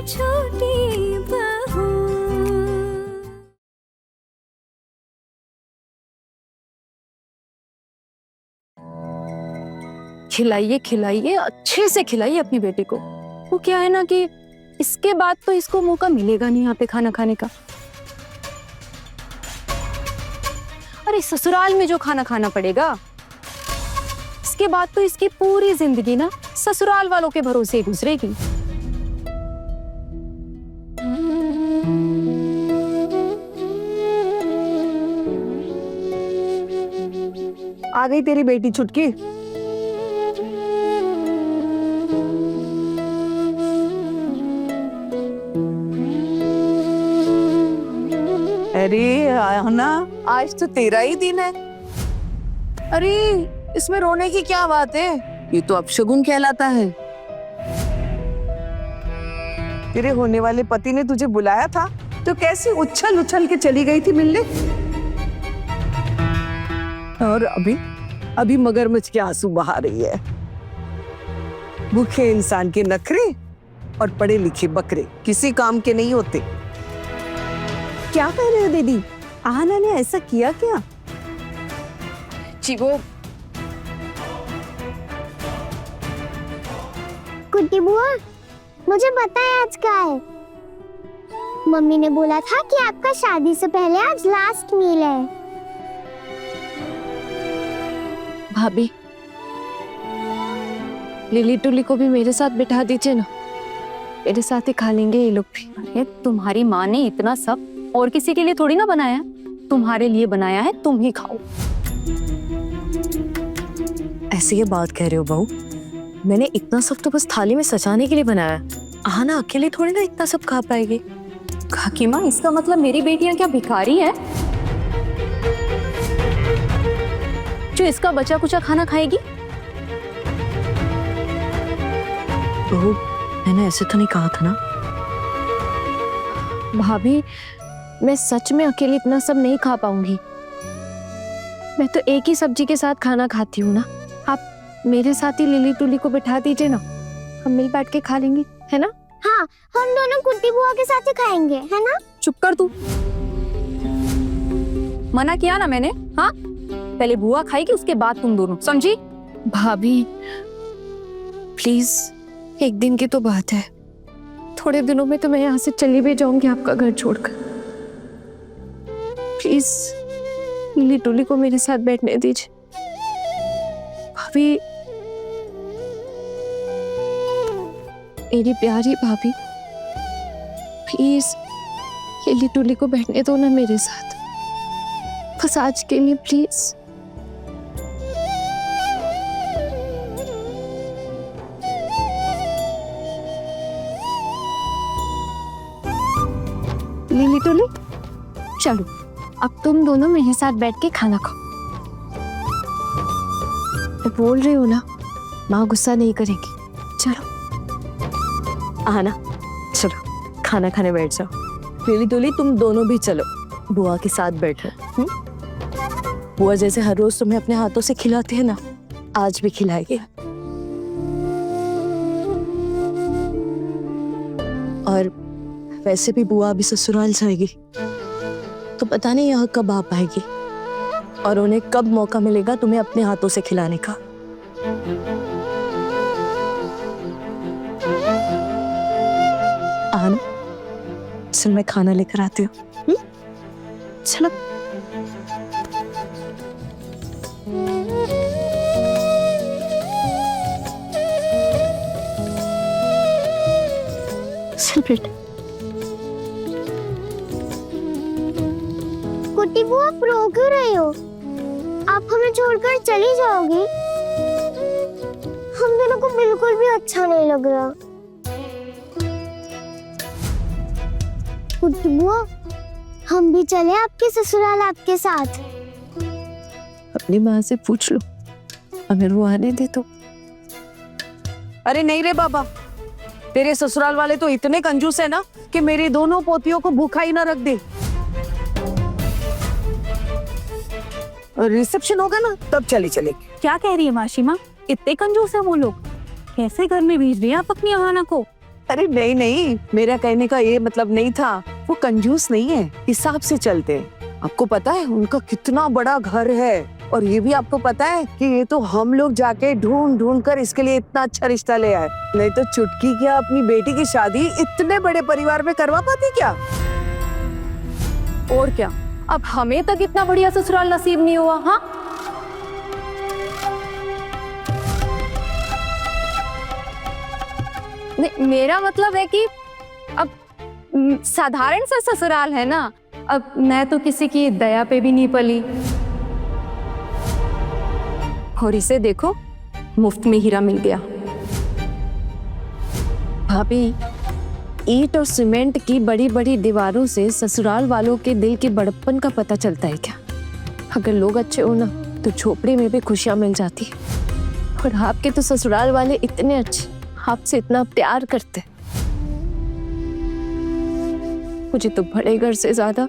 छोटी बहू। खिलाइए खिलाइए, अच्छे से खिलाइए अपनी बेटी को। वो क्या है ना कि इसके बाद तो इसको मौका मिलेगा नहीं यहाँ पे खाना खाने का। अरे ससुराल में जो खाना खाना पड़ेगा, इसके बाद तो इसकी पूरी जिंदगी ना ससुराल वालों के भरोसे ही गुजरेगी। आ गई तेरी बेटी छुटकी। अरे आना, आज तो तेरा ही दिन है। अरे इसमें रोने की क्या बात है, ये तो अपशगुन कहलाता है। तेरे होने वाले पति ने तुझे बुलाया था तो कैसे उछल उछल के चली गई थी मिलने, और अभी मगरमच्छ के आंसू बहा रही है। भूखे इंसान के नखरे और पढ़े लिखे बकरे किसी काम के नहीं होते। क्या कह रहे हो दीदी, आहना ने ऐसा किया क्या? जी वो कुट्टी बुआ, मुझे पता है आज क्या है। मम्मी ने बोला था कि आपका शादी से पहले आज लास्ट मील है। भाभी, लिली टुली को भी मेरे साथ बिठा दीजिए ना, मेरे साथ ही खा लेंगे ये लोग भी। अरे तुम्हारी माँ ने इतना सब और किसी के लिए थोड़ी ना बनाया, तुम्हारे लिए बनाया है, तुम ही खाओ। ऐसे ये बात कह रहे हो बहू? मैंने इतना सब तो बस थाली में सजाने के लिए बनाया। आहना अकेले थोड़ी ना इतना सब खा पाएगी। काकी माँ, इसका मतलब मेरी बेटियां क्या भिखारी हैं जो इसका बचा कुचा खाना खाएगी? बहू, मैंने ऐसे तो नहीं कहा था ना। भाभी, मैं सच में अकेले इतना सब नहीं खा पाऊंगी। मैं तो एक ही सब्जी के साथ खाना खाती हूँ ना। आप मेरे साथ ही लिली टुली को बिठा दीजिए ना, हम मिल बैठ के खा लेंगे, है ना? हाँ, हम दोनों कुट्टी बुआ के साथ ही खाएंगे, है ना? चुप कर तू, मना किया ना मैंने। हाँ, पहले बुआ खाएगी, उसके बाद तुम दोनों, समझी? भाभी प्लीज, एक दिन की तो बात है, थोड़े दिनों में तो मैं यहाँ से चली भी जाऊंगी आपका घर छोड़कर। प्लीज लिली टुली को मेरे साथ बैठने दीजिए। भाभी, मेरी प्यारी भाभी, प्लीज लिली टुली को बैठने दो ना मेरे साथ, बस आज के लिए प्लीज। लिली टुली, चलो अब तुम दोनों मेरे साथ बैठ के खाना खाओ। मैं बोल रही हूँ ना, माँ गुस्सा नहीं करेगी। चलो आहना, चलो खाना खाने बैठ जाओ। लिली टुली, तुम दोनों भी चलो। बुआ के साथ बैठो। बुआ जैसे हर रोज तुम्हें अपने हाथों से खिलाते हैं ना, आज भी खिलाएंगे। और वैसे भी बुआ अभी ससुराल जाएगी, तो पता नहीं यहाँ कब आ पाएगी और उन्हें कब मौका मिलेगा तुम्हें अपने हाथों से खिलाने का। आहना, चल मैं खाना लेकर आती हूँ। चलो। चल बेटा। कुट्टी बुआ, आप रो क्यों रहे हो? आप हमें छोड़कर चली जाओगी? हम दोनों को बिल्कुल भी अच्छा नहीं लग रहा। कुट्टी बुआ, हम भी चले आपके ससुराल आपके साथ? अपनी माँ से पूछ लो, अगर वो आने दे तो। अरे नहीं रे बाबा, तेरे ससुराल वाले तो इतने कंजूस है ना कि मेरी दोनों पोतियों को भूखा ही ना रख दे। रिसेप्शन होगा ना तब चली चलेगी। क्या कह रही है मासी माँ, इतने कंजूस है वो लोग? कैसे घर में भेज रही है आप अपनी आहना को? अरे नहीं नहीं, मेरा कहने का ये मतलब नहीं था। वो कंजूस नहीं है, हिसाब से चलते हैं। आपको पता है उनका कितना बड़ा घर है, और ये भी आपको पता है कि ये तो हम लोग जाके ढूंढ ढूंढ कर इसके लिए इतना अच्छा रिश्ता ले आए। नहीं तो चुटकी क्या अपनी बेटी की शादी इतने बड़े परिवार में करवा पाती क्या? और क्या, अब हमें तक इतना बढ़िया ससुराल नसीब नहीं हुआ। हाँ, नहीं, मेरा मतलब है कि अब साधारण सा ससुराल है ना। अब मैं तो किसी की दया पे भी नहीं पली, और इसे देखो मुफ्त में हीरा मिल गया। भाभी, ईंट और सीमेंट की बड़ी बड़ी दीवारों से ससुराल वालों के दिल के बड़प्पन का पता चलता है क्या? अगर लोग अच्छे हो ना तो झोपड़ी में भी खुशियां मिल जाती है। और आपके तो ससुराल वाले इतने अच्छे, आपसे इतना प्यार करते। मुझे तो बड़े घर से ज्यादा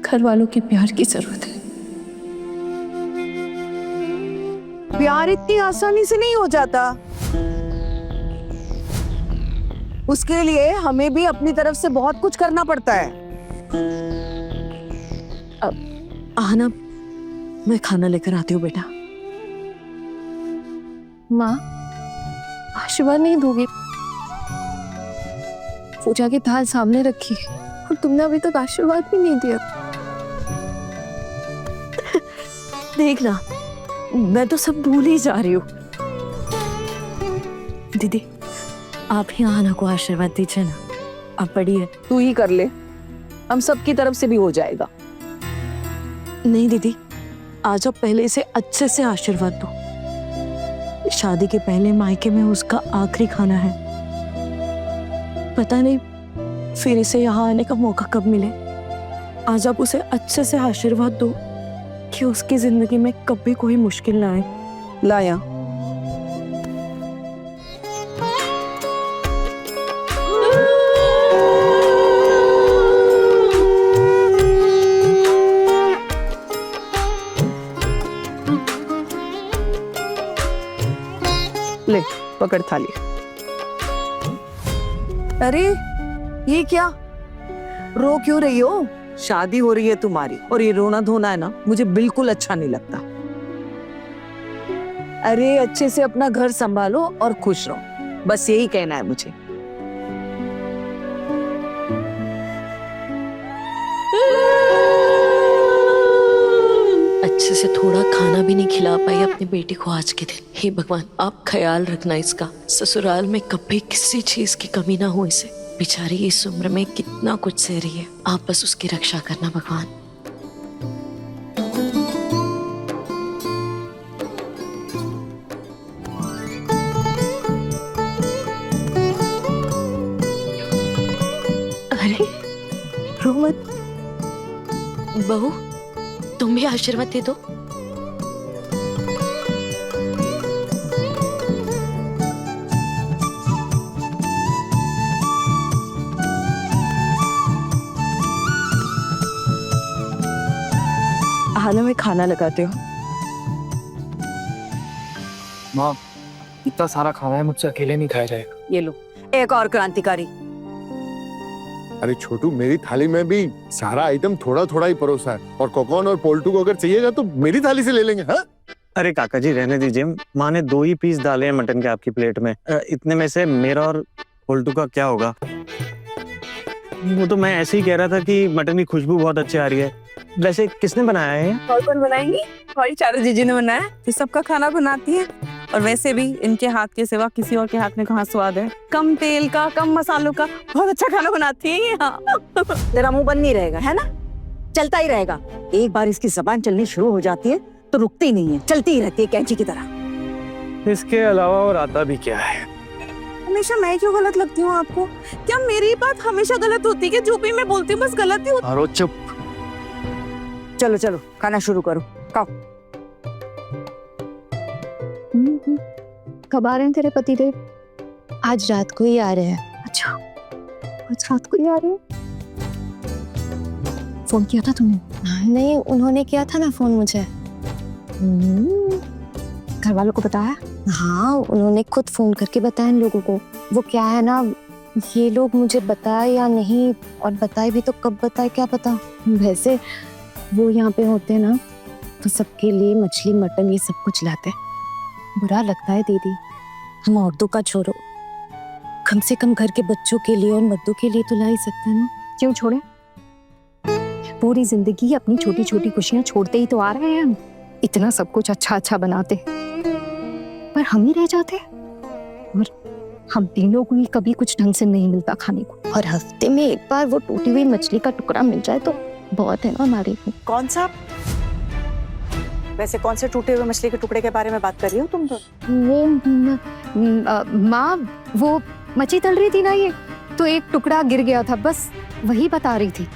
घर वालों के प्यार की जरूरत है। प्यार इतनी आसानी से नहीं हो जाता, उसके लिए हमें भी अपनी तरफ से बहुत कुछ करना पड़ता है। आना, मैं खाना लेकर आती हूँ बेटा। माँ, आशीर्वाद नहीं दोगी? पूजा की थाल सामने रखी और तुमने अभी तक आशीर्वाद भी नहीं दिया। देखना, मैं तो सब भूल ही जा रही हूँ। दीदी, आप ही आना को आशीर्वाद दीजिए ना। आप बड़ी है। तू ही कर ले, हम सब की तरफ से भी हो जाएगा। नहीं दीदी, आज आप पहले इसे अच्छे से आशीर्वाद दो। शादी के पहले मायके में उसका आखिरी खाना है। पता नहीं फिर इसे यहाँ आने का मौका कब मिले। आज आप उसे अच्छे से आशीर्वाद दो कि उसकी जिंदगी में कभी कोई मुश्किल ना आए। लाया, ले पकड़ थाली। अरे ये क्या, रो क्यों रही हो? शादी हो रही है तुम्हारी, और ये रोना धोना है ना, मुझे बिल्कुल अच्छा नहीं लगता। अरे अच्छे से अपना घर संभालो और खुश रहो, बस यही कहना है मुझे। अच्छे से थोड़ा खाना भी नहीं खिला पाई अपनी बेटी को आज के दिन। हे भगवान, आप ख्याल रखना इसका, ससुराल में कभी किसी चीज की कमी ना हो इसे। बेचारी इस उम्र में कितना कुछ सह रही है, आप बस उसकी रक्षा करना भगवान। अरे रो मत बहू, तुम भी आशीर्वाद दे दो। आना, में खाना लगाते हो। माँ, इतना सारा खाना है, मुझसे अकेले नहीं खाया जाएगा। ये लो एक और क्रांतिकारी। अरे छोटू, मेरी थाली में भी सारा आइटम थोड़ा थोड़ा ही परोसा है, और कोकोन और पोल्टू को अगर चाहिएगा तो मेरी थाली से ले लेंगे। हाँ? अरे काका जी रहने दीजिए, माँ ने 2 ही पीस डाले हैं मटन के आपकी प्लेट में। इतने में से मेरा और पोल्टू का क्या होगा? वो तो मैं ऐसे ही कह रहा था कि मटन की खुशबू बहुत अच्छी आ रही है। वैसे किसने बनाया है? और कौन बनाएंगी? हमारी चारू जीजी ने बनाया, जो सबका खाना बनाती है। और वैसे भी इनके हाथ के सिवा किसी और के हाथ में कहाँ स्वाद है। कम तेल का, कम मसालों का, बहुत अच्छा खाना बनाती है ये। हाँ। तेरा मुंह बंद नहीं रहेगा, है ना? चलता ही रहेगा। एक बार इसकी जबान चलनी शुरू हो जाती है तो रुकती ही नहीं है, चलती ही रहती है कैंची की तरह। इसके अलावा और आता भी क्या है? हमेशा मैं क्यों गलत लगती हूँ आपको? क्या मेरी बात हमेशा गलत होती है कि जो भी मैं बोलती हूँ बस गलत ही होती? और चुप। चलो चलो खाना शुरू करो, खाओ। कब आ रहे हैं तेरे पतिदेव? आज रात को ही आ रहे हैं। अच्छा, आज रात को ही आ रहे हैं? फोन किया था तुमने? नहीं, उन्होंने किया था ना फोन मुझे। घर वालों को बताया? हाँ, उन्होंने खुद फोन करके बताया इन लोगों को। वो क्या है ना, ये लोग मुझे बताए या नहीं, और बताए भी तो कब बताए क्या पता। वैसे वो यहाँ पे होते हैं ना तो सबके लिए मछली मटन ये सब कुछ लाते हैं। बुरा लगता है दीदी, हम औरतों का छोड़ो, कम से कम घर के बच्चों के लिए और मर्दों के लिए तो ला ही सकते हैं ना। क्यों छोड़े? पूरी जिंदगी अपनी छोटी छोटी खुशियां छोड़ते ही तो आ रहे हैं हम। इतना सब कुछ अच्छा अच्छा बनाते पर हम ही रह जाते, और हम तीनों को ही कभी कुछ ढंग से नहीं मिलता खाने को। और हफ्ते में एक बार वो टूटी हुई मछली का टुकड़ा मिल जाए तो बहुत है ना हमारे लिए। कौन सा? वैसे कौन से टूटे हुए मछली के टुकड़े के बारे में बात कर रही हो तुम तो? वो माँ, वो मच्छी तल रही थी ना ये, तो एक टुकड़ा गिर गया था, बस वही बता रही थी।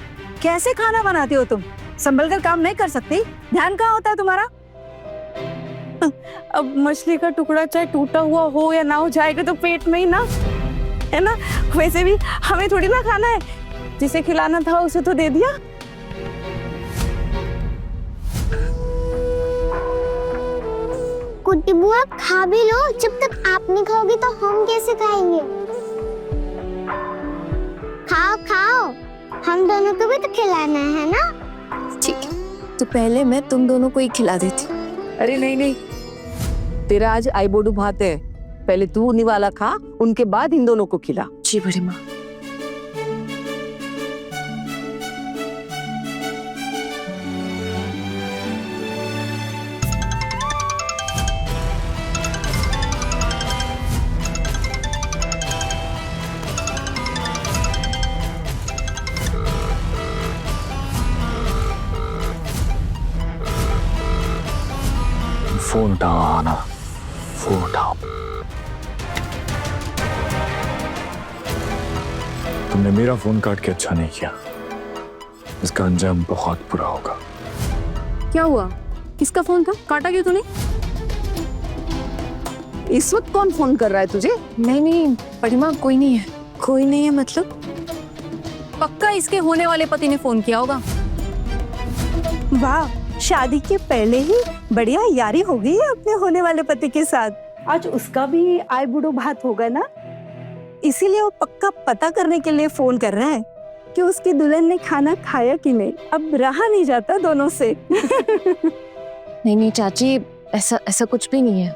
कैसे खाना बनाती हो तुम? संभल कर काम नहीं कर सकती? ध्यान कहाँ होता है तुम्हारा? अब मछली का टुकड़ा चाहे टूटा हुआ हो या ना हो, जाएगा तो पेट में ही ना, है ना? वैसे भी हमें थोड़ी ना खाना है, जिसे खिलाना था उसे तो दे दिया। कुट्टी बुआ खा भी लो, जब तक आप नहीं खाओगी तो हम कैसे खाएंगे? खाओ खाओ, हम दोनों को भी तो खिलाना है ना। ठीक है, तो पहले मैं तुम दोनों को ही खिला देती। अरे नहीं नहीं, तेरा आज आईबोडू भात है, पहले तू निवाला खा, उनके बाद इन दोनों को खिला। जी बड़ी माँ। फोन उठाओ आना, फोन उठाओ। तुमने मेरा फोन काट के अच्छा नहीं किया, इसका अंजाम बहुत बुरा होगा। क्या हुआ? किसका फोन था? काटा क्यों तूने? इस वक्त कौन फोन कर रहा है तुझे? नहीं नहीं बड़ी माँ, कोई नहीं है। कोई नहीं है मतलब? पक्का इसके होने वाले पति ने फोन किया होगा। वाह, शादी के पहले ही बढ़िया यारी हो गई है अपने होने वाले पति के साथ। आज उसका भी आईबुडो भात होगा ना, इसीलिए वो पक्का पता करने के लिए फोन कर रहा है कि उसकी दुल्हन ने खाना खाया कि नहीं। अब रहा नहीं जाता दोनों से। नहीं नहीं चाची, ऐसा ऐसा कुछ भी नहीं है।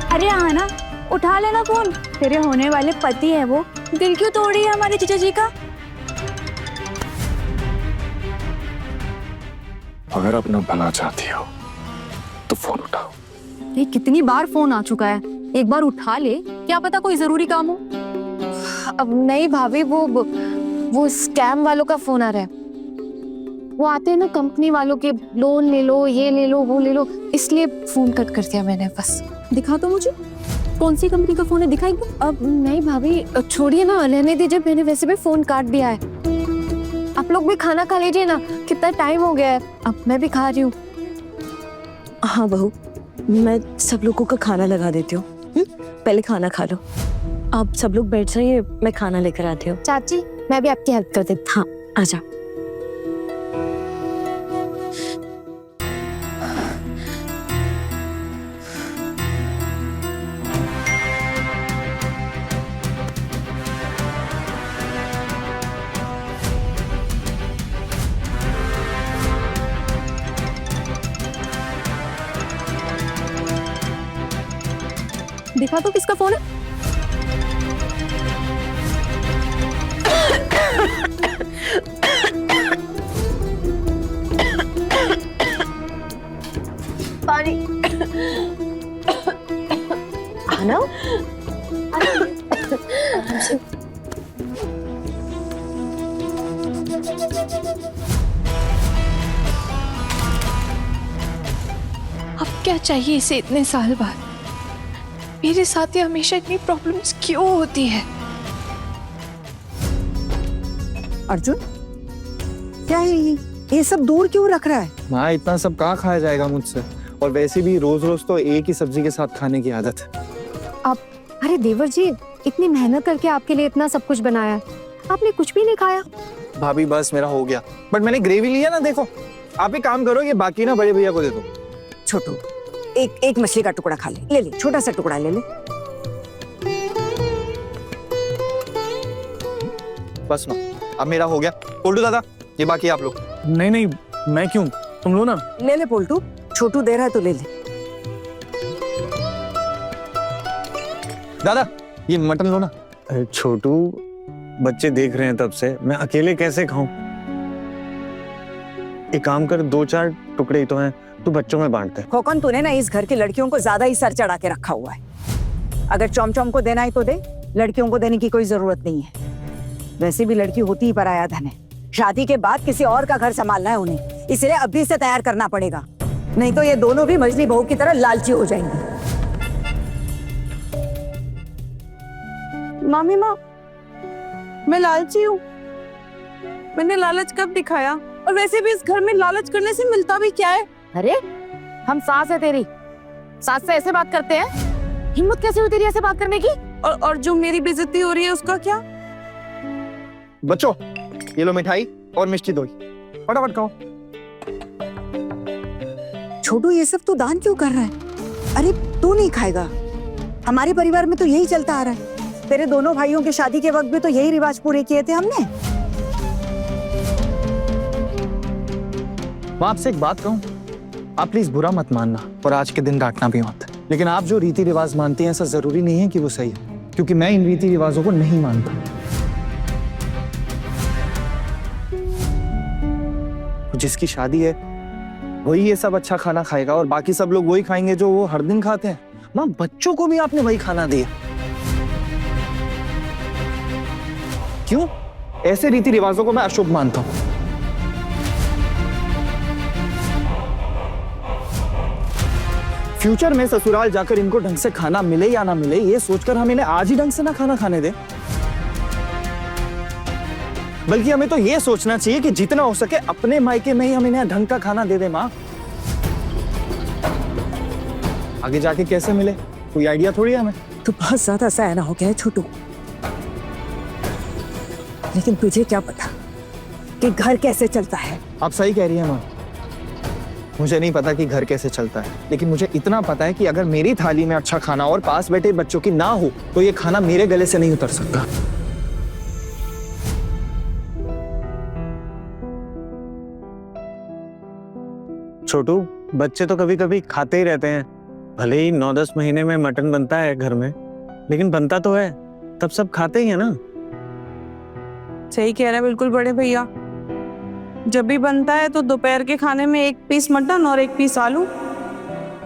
अरे आना, उठा लेना फोन, तेरे होने वाले पति है वो। दिल क्यों तोड़ रही है हमारे जीजा जी का? अगर अपना भला चाहती हो तो फोन उठाओ। ये कितनी बार फोन आ चुका है, एक बार उठा ले, क्या पता कोई जरूरी काम हो। अब नहीं भाभी, वो स्कैम वालों का फोन आ रहा है। वो आते हैं ना कंपनी वालों के, लोन ले लो, ये ले लो, वो ले लो, इसलिए फोन कट कर दिया मैंने। बस दिखा तो मुझे, कौन सी कंपनी का फोन है, दिखाई दो। अब नहीं भाभी, छोड़िए ना, रहने दीजिए, मैंने वैसे भी फोन काट दिया है। आप लोग भी खाना खा लीजिए ना, कितना टाइम हो गया है। अब मैं भी खा रही हूँ। हाँ बहू, मैं सब लोगों का खाना लगा देती हूँ। पहले खाना खा लो। आप सब लोग बैठ जाइए, मैं खाना लेकर आती हूँ। चाची, मैं भी आपकी हेल्प कर देती हूँ। हाँ आजा। दिखा तो किसका फोन है। पानी। आना। अब क्या चाहिए इसे इतने साल बाद? मेरे साथ ही हमेशा इतनी प्रॉब्लम्स क्यों होती है? अर्जुन, क्या है ये सब दूर क्यों रख रहा है? माँ, इतना सब कहाँ खाया जाएगा मुझसे, और वैसे भी रोज रोज तो एक ही सब्जी के साथ खाने की आदत है। अरे देवर जी, इतनी मेहनत करके आपके लिए इतना सब कुछ बनाया, आपने कुछ भी नहीं खाया। भाभी बस मेरा हो गया, बट मैंने ग्रेवी लिया ना, देखो आप एक काम करो, ये बाकी ना बड़े भैया को दे दो। छोटू एक मछली का टुकड़ा खा ले, ले छोटा सा टुकड़ा ले ले। बस ना, अब मेरा हो गया। पोल्टू दादा ये बाकी आप लोग। नहीं नहीं, मैं क्यों, तुम लो ना। ले ले पोल्टू, छोटू दे रहा है तो ले ले। दादा ये मटन लो ना। अरे छोटू, बच्चे देख रहे हैं तब से, मैं अकेले कैसे खाऊं? एक काम कर, 2-4 टुकड़े ही तो हैं, तू बच्चों में बांट दे। खोकन तूने ना इस घर की लड़कियों को ज्यादा ही सर चढ़ा के रखा हुआ है। अगर चौम को देना है तो दे, लड़कियों को देने की कोई जरूरत नहीं है। वैसे भी लड़की होती ही पराया धन है, शादी के बाद किसी और का घर संभालना है उन्हें, इसलिए अभी से तैयार करना पड़ेगा, नहीं तो ये दोनों भी मजली बहू की तरह लालची हो जाएंगी। मामी माँ, मैं लालची हूँ? मैंने लालच कब दिखाया? और वैसे भी इस घर में लालच करने से मिलता भी क्या है? अरे हम सास है तेरी, सास से ऐसे बात करते हैं? हिम्मत कैसे हुई तेरी ऐसे बात करने की? और जो मेरी बेइज्जती हो रही है उसका क्या? बच्चों ये लो मिठाई और मिष्टी दो, फटाफट खाओ। छोटू ये सब तू दान क्यों कर रहा है? अरे तू नहीं खाएगा, हमारे परिवार में तो यही चलता आ रहा है। तेरे दोनों भाइयों की शादी के वक्त भी तो यही रिवाज पूरे किए थे हमने। मैं आपसे एक बात कहूं, आप प्लीज बुरा मत मानना और आज के दिन डांटना भी मत, लेकिन आप जो रीति रिवाज मानते हैं ऐसा जरूरी नहीं है कि वो सही है, क्योंकि मैं इन रीति रिवाजों को नहीं मानता। जिसकी शादी है वही ये सब अच्छा खाना खाएगा और बाकी सब लोग वही खाएंगे जो वो हर दिन खाते हैं। माँ बच्चों को भी आपने वही खाना दिया, क्यों? ऐसे रीति रिवाजों को मैं अशुभ मानता हूं। फ्यूचर में ससुराल जाकर इनको ढंग से खाना मिले या ना मिले, ये सोचकर हम इन्हें आज ही ढंग से ना खाना खाने दें, बल्कि हमें तो ये सोचना चाहिए कि जितना हो सके अपने मायके में ही हम इन्हें ढंग का खाना दे दें। माँ आगे जाके कैसे मिले कोई आइडिया थोड़ी है हमें। तू बहुत ज्यादा सयाना हो गया है छोटू, लेकिन तुझे क्या पता कि घर कैसे चलता है। आप सही कह रही हैं माँ, मुझे नहीं पता कि घर कैसे चलता है, लेकिन मुझे इतना पता है कि अगर मेरी थाली में अच्छा खाना और पास बैठे बच्चों की ना हो तो ये खाना मेरे गले से नहीं उतर सकता। छोटू, बच्चे तो कभी कभी खाते ही रहते हैं, भले ही 9-10 महीने में मटन बनता है घर में, लेकिन बनता तो है, तब सब खाते ही है ना। सही कह रहे हैं बिल्कुल बड़े भैया, जब भी बनता है तो दोपहर के खाने में 1 पीस मटन और 1 पीस आलू,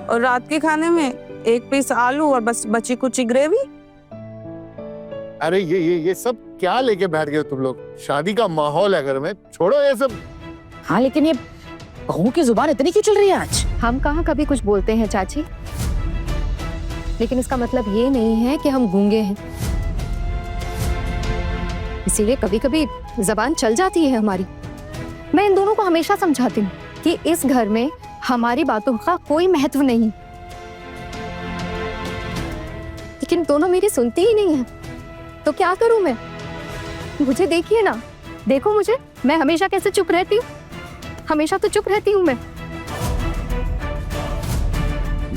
और रात के खाने में 1 पीस आलू और बस बची कुची ग्रेवी। अरे ये सब क्या लेके बैठ गए हो तुम लोग? शादी का माहौल है घर में, छोड़ो ये सब। हाँ लेकिन ये बहू की जुबान इतनी क्यों चल रही है आज? हम कहाँ कभी कुछ बोलते हैं चाची, लेकिन इसका मतलब ये नहीं है कि हम गूंगे हैं, इसीलिए कभी कभी जबान चल जाती है हमारी। मैं इन दोनों को हमेशा समझाती हूँ कि इस घर में हमारी बातों का कोई महत्व नहीं, लेकिन दोनों मेरी सुनती ही नहीं है, तो क्या करूं मैं? मुझे देखिए ना, देखो मुझे, मैं हमेशा कैसे चुप रहती हूँ, हमेशा तो चुप रहती हूँ मैं।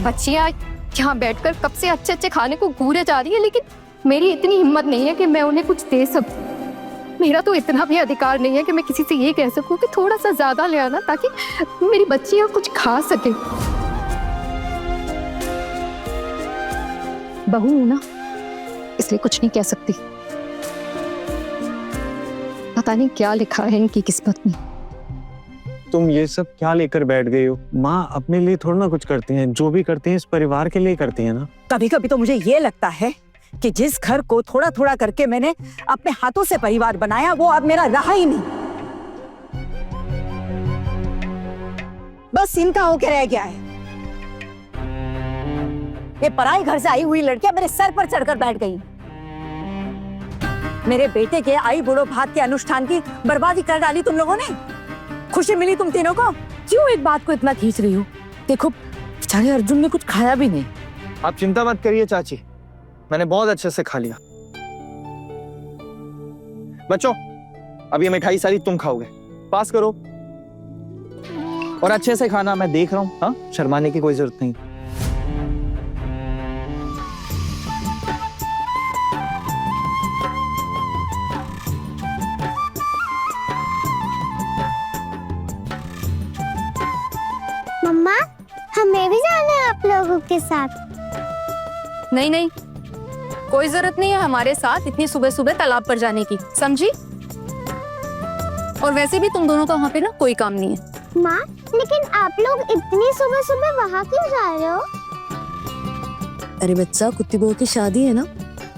बच्चियां यहाँ बैठकर कब से अच्छे अच्छे खाने को घूरे जा रही है, लेकिन मेरी इतनी हिम्मत नहीं है कि मैं उन्हें कुछ दे सकूं। मेरा तो इतना भी अधिकार नहीं है कि मैं किसी से ये कह सकूं कि थोड़ा सा ज्यादा ले आना, ताकि मेरी बच्चियां कुछ खा सके। बहू हूं ना, इसलिए कुछ नहीं कह सकती। पता नहीं क्या लिखा है इनकी किस्मत में। तुम ये सब क्या लेकर बैठ गई हो? माँ अपने लिए थोड़ा ना कुछ करती हैं, जो भी करती हैं इस परिवार के लिए करती हैं ना। कभी कभी तो मुझे ये लगता है कि जिस घर को थोड़ा थोड़ा करके मैंने अपने हाथों से परिवार बनाया, वो अब मेरा रहा ही नहीं, बस इनका होके रह गया है। ये पराए घर से आई हुई लड़कियां मेरे सर पर चढ़कर बैठ गई। मेरे बेटे के आई बुढ़ो भात के अनुष्ठान की बर्बादी कर डाली तुम लोगों ने। खुशी मिली तुम तीनों को? क्यों एक बात को इतना खींच रही हो? देखो बेचारे अर्जुन ने कुछ खाया भी नहीं। आप चिंता मत करिए चाची, मैंने बहुत अच्छे से खा लिया। बच्चों अब ये मिठाई सारी तुम खाओगे। पास करो और अच्छे से खाना, मैं देख रहा हूँ। हाँ, शर्माने की कोई जरूरत नहीं। मम्मा हमें भी जाना है आप लोगों के साथ। नहीं नहीं, कोई जरूरत नहीं है हमारे साथ इतनी सुबह सुबह तालाब पर जाने की, समझी? और वैसे भी तुम दोनों का वहाँ पे ना कोई काम नहीं है। माँ लेकिन आप लोग इतनी सुबह सुबह वहाँ क्यों जा रहे हो? अरे बच्चा, कुत्ती बहू की शादी है ना,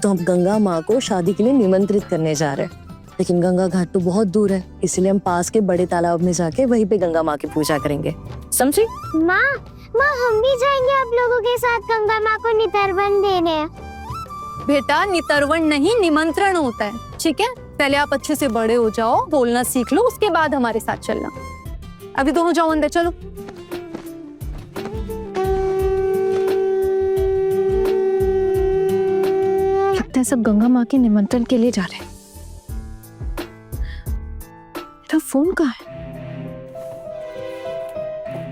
तो हम गंगा माँ को शादी के लिए निमंत्रित करने जा रहे हैं। लेकिन गंगा घाट तो बहुत दूर है, इसलिए हम पास के बड़े तालाब में जाके वहीं पे गंगा माँ की पूजा करेंगे, समझी? माँ हम भी जाएंगे आप लोगों के साथ गंगा माँ को नितर्पण देने। बेटा नितर्पण नहीं, निमंत्रण होता है, ठीक है? पहले आप अच्छे से बड़े हो जाओ, बोलना सीख लो, उसके बाद हमारे साथ चलना। अभी दोनों जाओ अंदर, चलो। लगता है सब गंगा माँ के निमंत्रण के लिए जा रहे हैं। मेरा फोन कहाँ है?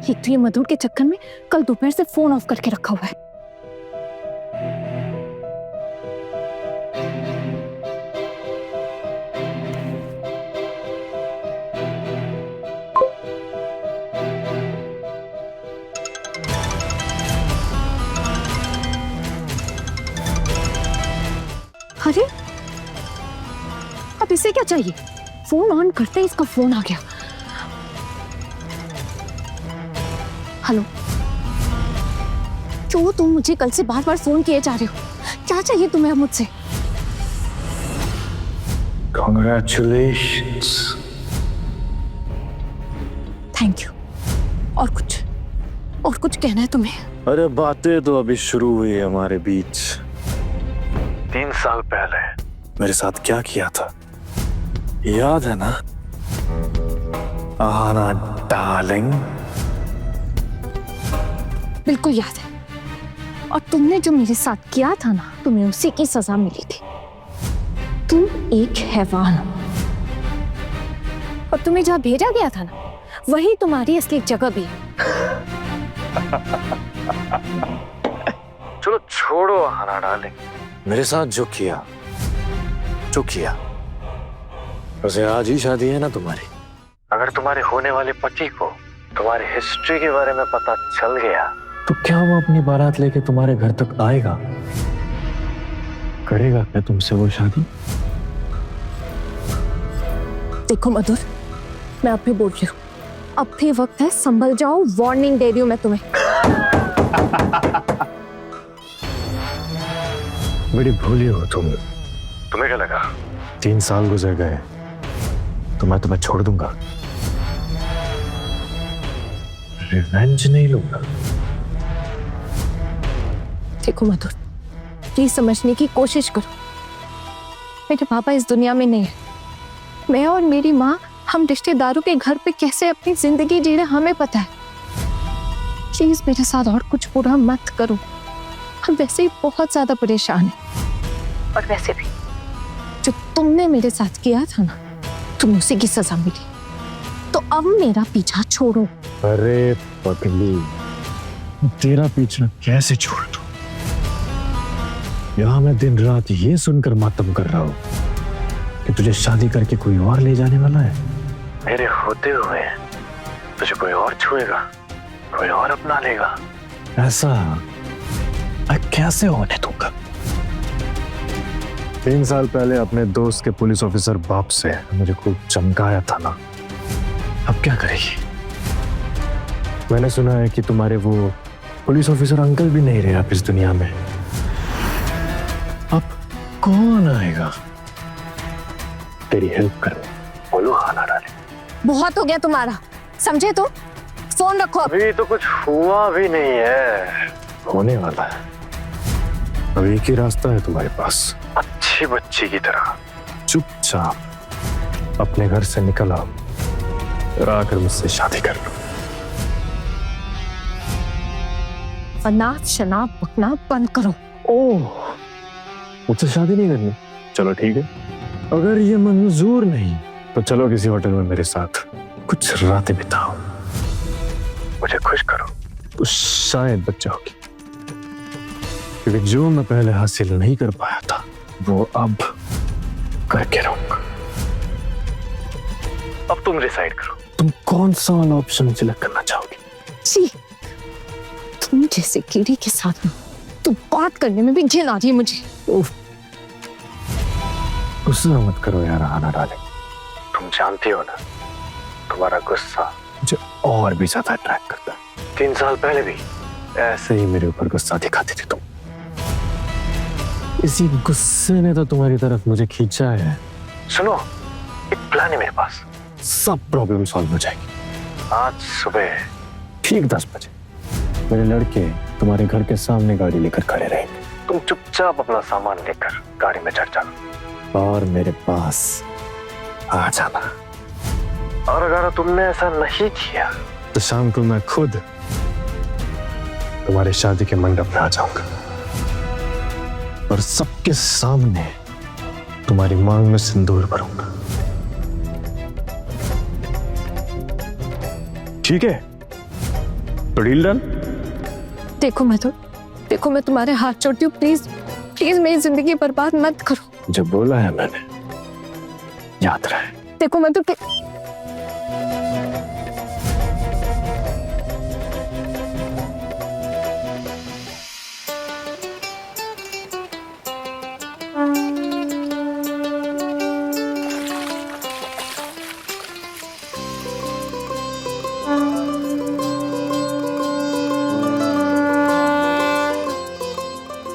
एक तो ये मधुर के चक्कर में कल दोपहर से फोन ऑफ करके रखा हुआ है। अरे अब इसे क्या चाहिए? फोन ऑन करते ही इसका फोन आ गया। हेलो, क्यों तुम मुझे कल से बार बार फोन किए जा रहे हो? क्या चाहिए तुम्हें मुझसे? Congratulations. Thank you. और कुछ कहना है तुम्हें? अरे बातें तो अभी शुरू हुई है हमारे बीच। 3 साल पहले मेरे साथ क्या किया था याद है ना? आना डार्लिंग। बिल्कुल याद है। और तुमने जो मेरे साथ किया था ना, तुम्हें उसी की सजा मिली थी। तुम एक हैवान हो। और तुम्हें जहाँ भेजा गया था ना, वही तुम्हारी असली जगह भी है। चलो छोड़ो आना डार्लिंग। मेरे साथ जो किया वैसे आज ही शादी है ना तुम्हारी। अगर तुम्हारे होने वाले पति को तुम्हारी हिस्ट्री के बारे में पता चल गया तो क्या वो अपनी बारात लेके तुम्हारे घर तक आएगा? करेगा क्या तुमसे वो शादी? देखो मधुर, मैं अब भी बोल रही हूँ, अब भी वक्त है, संभल जाओ। वार्निंग दे रही हूँ मैं तुम्हें। बड़ी भोली हो तुम। तुम्हें क्या लगा 3 साल गुजर गए तो मैं तुम्हें छोड़ दूंगा? रिवेंज नहीं लूंगा। देखो मधुर, प्लीज समझने की कोशिश करो। मेरे पापा इस दुनिया में नहीं है। मैं और मेरी माँ, हम रिश्तेदारों के घर पे कैसे अपनी जिंदगी जी रहे हमें पता है। प्लीज मेरे साथ और कुछ बुरा मत करो। हम वैसे ही बहुत ज्यादा परेशान हैं। और वैसे भी जो तुमने मेरे साथ किया था ना, तुम्हें उसी की सजा मिली। तो अब मेरा पीछा छोड़ो। अरे पगली, तेरा पीछा कैसे छोड़ दूं? यहाँ मैं दिन रात ये सुनकर मातम कर रहा हूँ कि तुझे शादी करके कोई और ले जाने वाला है। मेरे होते हुए तुझे कोई और छुएगा, कोई और अपना लेगा। ऐसा मैं कैसे होने दूंगा? 3 साल पहले अपने दोस्त के पुलिस ऑफिसर बाप से मुझे खूब चमकाया था ना। अब क्या करेगी? मैंने सुना है कि तुम्हारे वो पुलिस ऑफिसर अंकल भी नहीं रहे अब इस दुनिया में। अब कौन आएगा तेरी हेल्प करने? बोलो आना डाले। बहुत हो गया तुम्हारा, समझे? तो फोन रखो। अभी तो कुछ हुआ भी नहीं है, होने वाला है। अभी एक ही रास्ता है तुम्हारे पास। अच्छी बच्ची की तरह चुपचाप अपने घर से निकल आओ और आकर मुझसे शादी कर लो। अनाथ शनाब बकना बंद करो। ओह, मुझसे शादी नहीं करनी? चलो ठीक है, अगर ये मंजूर नहीं तो चलो किसी होटल में मेरे साथ कुछ रातें बिताओ, मुझे खुश करो, तो शायद बच्चा होगी। क्योंकि जो मैं पहले हासिल नहीं कर पाया था वो अब करके रहूंगा। अब तुम डिसाइड करो, तुम कौन सा वाला ऑप्शन सिलेक्ट करना चाहोगे? जी, तुम जैसे कीड़ी के साथ में तो बात करने में भी घिन आ रही है मुझे। गुस्सा मत करो यार आना डाले, तुम जानती हो ना तुम्हारा गुस्सा मुझे और भी ज्यादा अट्रैक्ट करता है। 3 साल पहले भी ऐसे ही मेरे ऊपर गुस्सा दिखाती थी तुम। इसी गुस्से ने तो तुम्हारी तरफ मुझे खींचा है। सुनो, एक प्लान है मेरे पास, सब प्रॉब्लम सॉल्व हो जाएगी। आज सुबह ठीक 10 बजे मेरे लड़के तुम्हारे घर के सामने गाड़ी लेकर खड़े रहेंगे। तुम चुपचाप अपना सामान लेकर गाड़ी में चढ़ जाना और मेरे पास आ जाना। और अगर तुमने ऐसा नहीं किया तो शाम को मैं खुद तुम्हारी शादी के मंडप में आ जाऊंगा और सबके सामने तुम्हारी मांग में सिंदूर भरूंगा। ठीक है? तो डील डन? देखो मैं तुम्हारे हाथ जोड़ती हूँ, प्लीज प्लीज मेरी जिंदगी बर्बाद मत करो। जो बोला है मैंने याद रहे। देखो मैं तो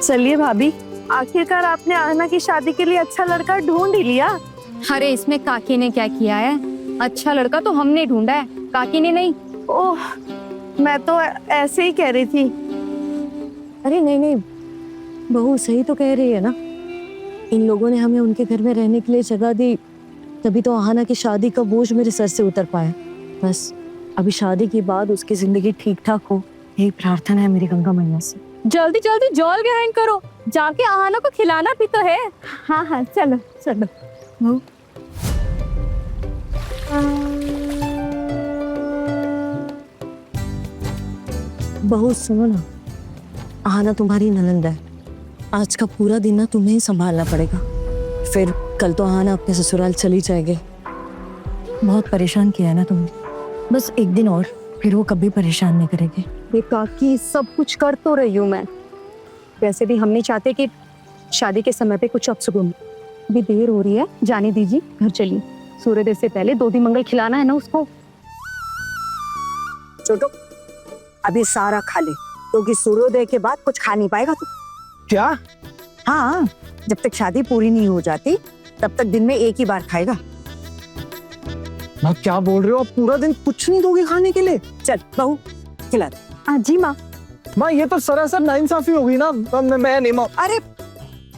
चलिए भाभी, आखिरकार आपने आहना की शादी के लिए अच्छा लड़का ढूंढ ही लिया। अरे इसमें काकी ने क्या किया है? अच्छा लड़का तो हमने ढूंढा है, काकी ने नहीं। ओह, मैं तो ऐसे ही कह रही थी। अरे नहीं, बहू सही तो कह रही है ना। इन लोगों ने हमें उनके घर में रहने के लिए जगह दी, तभी तो आहना की शादी का बोझ मेरे सर से उतर पाया। बस अभी शादी के बाद उसकी जिंदगी ठीक ठाक हो, यही प्रार्थना है मेरी गंगा मैया से। जल्दी जल्दी जॉल ग्रहण करो, जाके आहना को खिलाना भी तो है। हाँ हाँ चलो चलो। बहू सुनो ना, आहना तुम्हारी ननंद है, आज का पूरा दिन ना तुम्हें ही संभालना पड़ेगा। फिर कल तो आहना अपने ससुराल चली जाएगी। बहुत परेशान किया है ना तुमने, बस एक दिन और, फिर वो कभी परेशान नहीं करेगी। ये काकी सब कुछ कर तो रही हूँ मैं, वैसे भी हम नहीं चाहते कि शादी के समय पे कुछ अपशगुन। अभी देर हो रही है, जाने दीजिए, घर चलिए। सूर्योदय से पहले 2 दिन मंगल खिलाना है ना उसको। छोटू, अभी सारा खा ले, क्योंकि सूर्योदय के बाद कुछ खा नहीं पाएगा तू। क्या? हाँ, जब तक शादी पूरी नहीं हो जाती तब तक दिन में एक ही बार खाएगा। माँ क्या बोल रहे हो? आप पूरा दिन कुछ नहीं दोगे खाने के लिए? चल बहू खिला दे। हाँ जी माँ। माँ ये तो सरासर नाइंसाफी हो गई ना। मैं नहीं माँ। अरे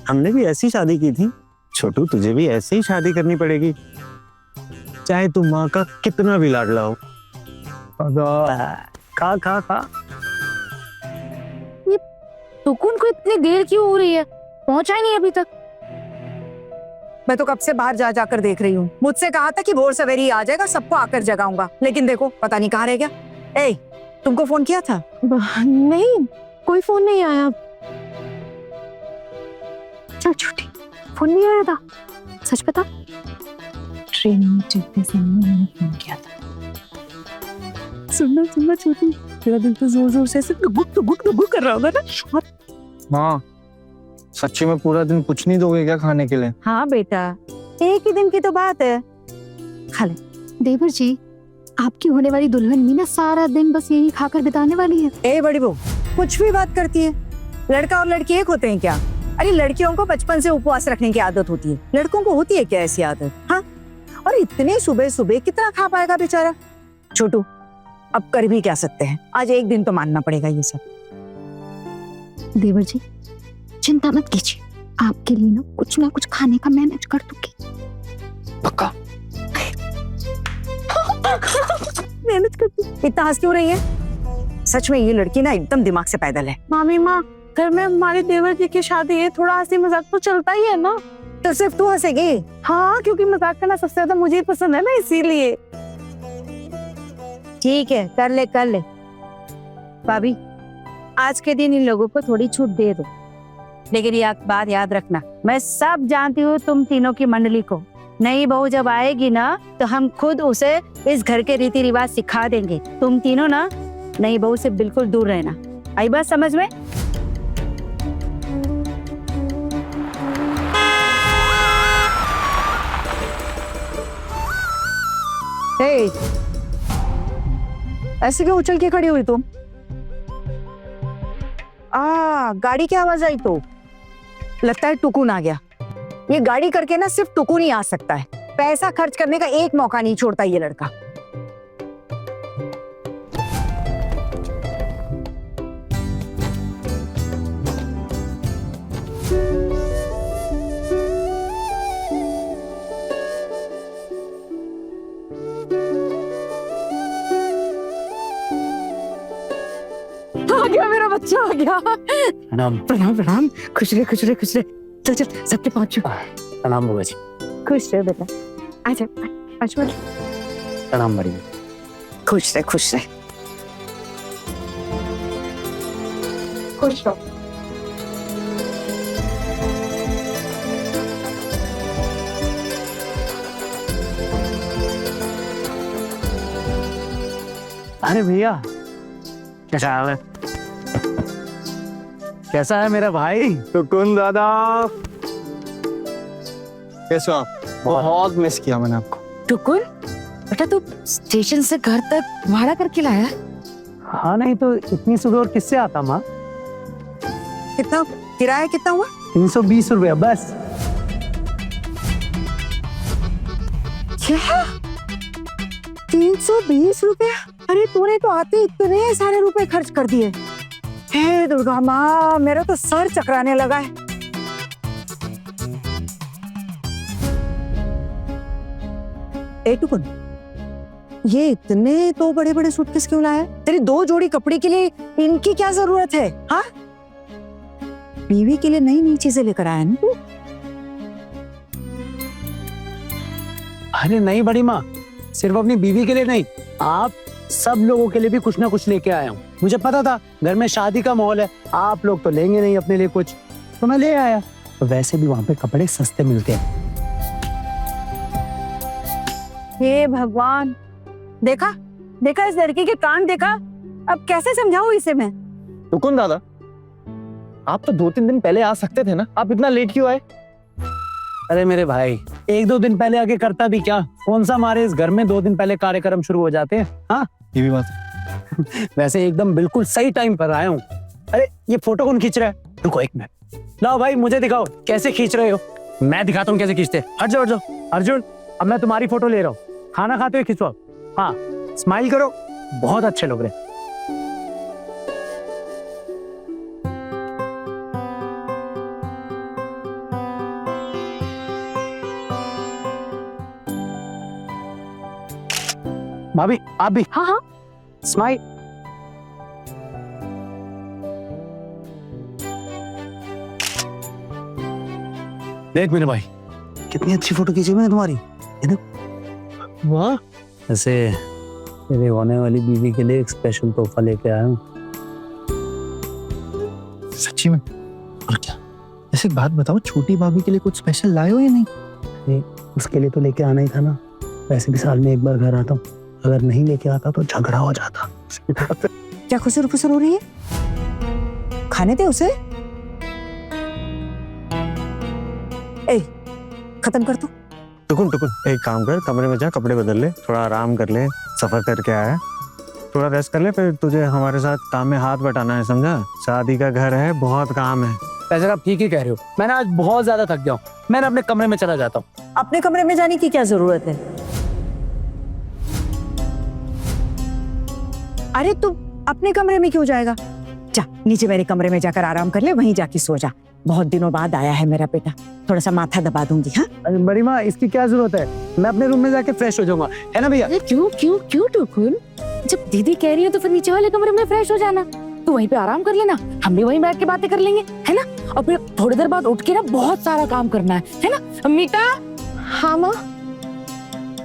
हमने भी ऐसी शादी की थी छोटू, तुझे भी ऐसे ही शादी करनी पड़ेगी, चाहे तू माँ का कितना भी लाडला हो। खा खा खा। टुकुन को इतनी देर क्यों हो रही है? पहुंचा ही नहीं अभी तक। मैं तो कब से बाहर जा जाकर देख रही हूँ। मुझसे कहा था कि भोर सवेरे ही आ जाएगा, सबको आकर जगाऊंगा, लेकिन देखो पता नहीं कहाँ रह गया। ए, तुमको फोन किया था? नहीं, कोई फोन नहीं आया। चल छोटी, फोन नहीं आया था? सच बता। ट्रेन में चढ़ते समय मैंने फोन किया था। सुनना छोटी, तेरा दिल तो जोर जोर से गुक कर रहा होगा ना। माँ सच्ची में पूरा दिन कुछ नहीं दोगे क्या खाने के लिए? हाँ बेटा, एक ही दिन की तो बात है, खा ले। देवर जी, आपकी होने वाली दुल्हन भी ना सारा दिन बस यही खाकर बिताने वाली है। ए बड़ी बहू, कुछ भी बात करती है। लड़का और लड़की एक होते हैं क्या? अरे लड़कियों को बचपन से उपवास रखने की आदत होती है, लड़कों को होती है क्या ऐसी आदत? हाँ, और इतने सुबह सुबह कितना खा पाएगा बेचारा। छोटू, अब कर भी क्या सकते हैं, आज एक दिन तो मानना पड़ेगा ये सब। देवर जी चिंता मत कीजिए, आपके लिए ना कुछ खाने का मैनेज कर दूंगी। पक्का? मेहनत करती। इतना हंस क्यों रही है? सच में ये लड़की ना एकदम दिमाग से पैदल है। मामी माँ, घर में हमारे देवर जी की शादी है, थोड़ा हंसी मजाक तो चलता ही है ना। तो सिर्फ तू हंसेगी? हाँ, क्योंकि मजाक करना सबसे ज्यादा मुझे ही पसंद है ना, इसीलिए। ठीक है, कर ले। भाभी, आज के दिन इन लोगों को थोड़ी छूट दे दो, लेकिन ये बात याद रखना, मैं सब जानती हूँ तुम तीनों की मंडली को। नई बहू जब आएगी ना, तो हम खुद उसे इस घर के रीति रिवाज सिखा देंगे। तुम तीनों ना नई बहू से बिल्कुल दूर रहना। आई बात समझ में? हे, ऐसे क्यों उछल के खड़ी हुई तुम? गाड़ी की आवाज आई तो लगता है टुकुन आ गया। ये गाड़ी करके ना सिर्फ टुकुन ही आ सकता है, पैसा खर्च करने का एक मौका नहीं छोड़ता ये लड़का। आ गया मेरा बच्चा, आ गया। प्रणाम। प्रणाम। खुश रहे। चल सबके पहुंचो। प्रणाम बुआ जी। खुश रहे बेटा, आजा। प्रणाम बड़ी। खुश रहे। खुश रहो। अरे भैया, कैसा हाल है? कैसा है मेरा भाई? टुकुन दादा, कैसे हो आप? बहुत मिस किया मैंने आपको। टुकुन बेटा, तू स्टेशन से घर तक भाड़ा करके लाया? हाँ, नहीं तो इतनी सुबह और किससे आता माँ? कितना किराया कितना हुआ? 320 रुपया बस। क्या? 320 रुपया? अरे तूने तो आते इतने सारे रुपए खर्च कर दिए। हे दुर्गा माँ, मेरा तो सर चकराने लगा है। ए टुकुन, ये इतने तो बड़े बड़े सूटकेस क्यों लाया? तेरी 2 जोड़ी कपड़े के लिए इनकी क्या जरूरत है? हाँ, बीवी के लिए नई चीजें लेकर आया ना तू? अरे नहीं बड़ी माँ, सिर्फ अपनी बीवी के लिए नहीं, आप सब लोगों के लिए भी कुछ ना कुछ लेके आया हूँ। मुझे पता था घर में शादी का माहौल है, आप लोग तो लेंगे नहीं अपने लिए कुछ, तो मैं ले आया। तो वैसे भी वहाँ पे कपड़े सस्ते मिलते हैं। हे भगवान, देखा इस लड़की के कान देखा? अब कैसे समझाऊं इसे मैं? टुकुन दादा, आप तो 2-3 दिन पहले आ सकते थे ना, आप इतना लेट क्यों आए? अरे मेरे भाई, 1-2 दिन पहले आके करता भी क्या? कौन सा हमारे इस घर में 2 दिन पहले कार्यक्रम शुरू हो जाते हैं? हाँ, ये भी बात है। वैसे एकदम बिल्कुल सही टाइम पर आया हूँ। अरे ये फोटो कौन खींच रहा है? रुको एक मिनट, लाओ भाई मुझे दिखाओ कैसे खींच रहे हो। मैं दिखाता हूँ कैसे खींचते। हट जाओ अर्जुन, अब मैं तुम्हारी फोटो ले रहा हूँ, खाना खाते हुए खिंचवाओ। हाँ, स्माइल करो, बहुत अच्छे लग रहे। भाभी आप भी। हाँ, स्माइल। देख मेरे भाई, कितनी अच्छी फोटो खींची मैंने तुम्हारी, है ना? वाह। ऐसे मेरे होने वाली बीवी के लिए एक स्पेशल तोहफा लेके आया हूँ। सच्ची में? और क्या? ऐसे एक बात बताओ, छोटी भाभी के लिए कुछ स्पेशल लाए हो या नहीं? उसके लिए तो लेके आना ही था ना। वैसे भी साल में एक बार घर आता हूँ, अगर नहीं लेके आता तो झगड़ा हो जाता। क्या खुसर फुसर हो रही है? खाने दे उसे। ए, खत्म कर तू। टुकुन एक काम कर, कमरे में जा, कपड़े बदल ले, थोड़ा आराम कर ले, सफर करके आया है, थोड़ा रेस्ट कर ले, फिर तुझे हमारे साथ काम में हाथ बटाना है, समझा? शादी का घर है, बहुत काम है। वैसे आप ठीक ही कह रहे हो, मैंने आज बहुत ज्यादा थक गया हूँ, मैं अपने कमरे में चला जाता हूँ। अपने कमरे में जाने की क्या जरूरत है? अरे तू अपने कमरे में क्यों जाएगा? जा नीचे मेरे कमरे में जाकर आराम कर ले, वहीं जाके सो जा। बहुत दिनों बाद आया है मेरा बेटा, थोड़ा सा माथा दबा दूंगी। हाँ, अरे बड़ी माँ, इसकी क्या जरूरत है? मैं अपने रूम में जाके फ्रेश हो जाऊंगा, है ना भैया? क्यों टुकुन? जब दीदी कह रही है तो फिर नीचे वाले कमरे में फ्रेश हो जाना, तू वहीं पे आराम कर लेना, हम भी वहीं बैठ के बातें कर लेंगे, है ना? और फिर थोड़ी देर बाद उठ के ना बहुत सारा काम करना है ना मीता? हाँ माँ।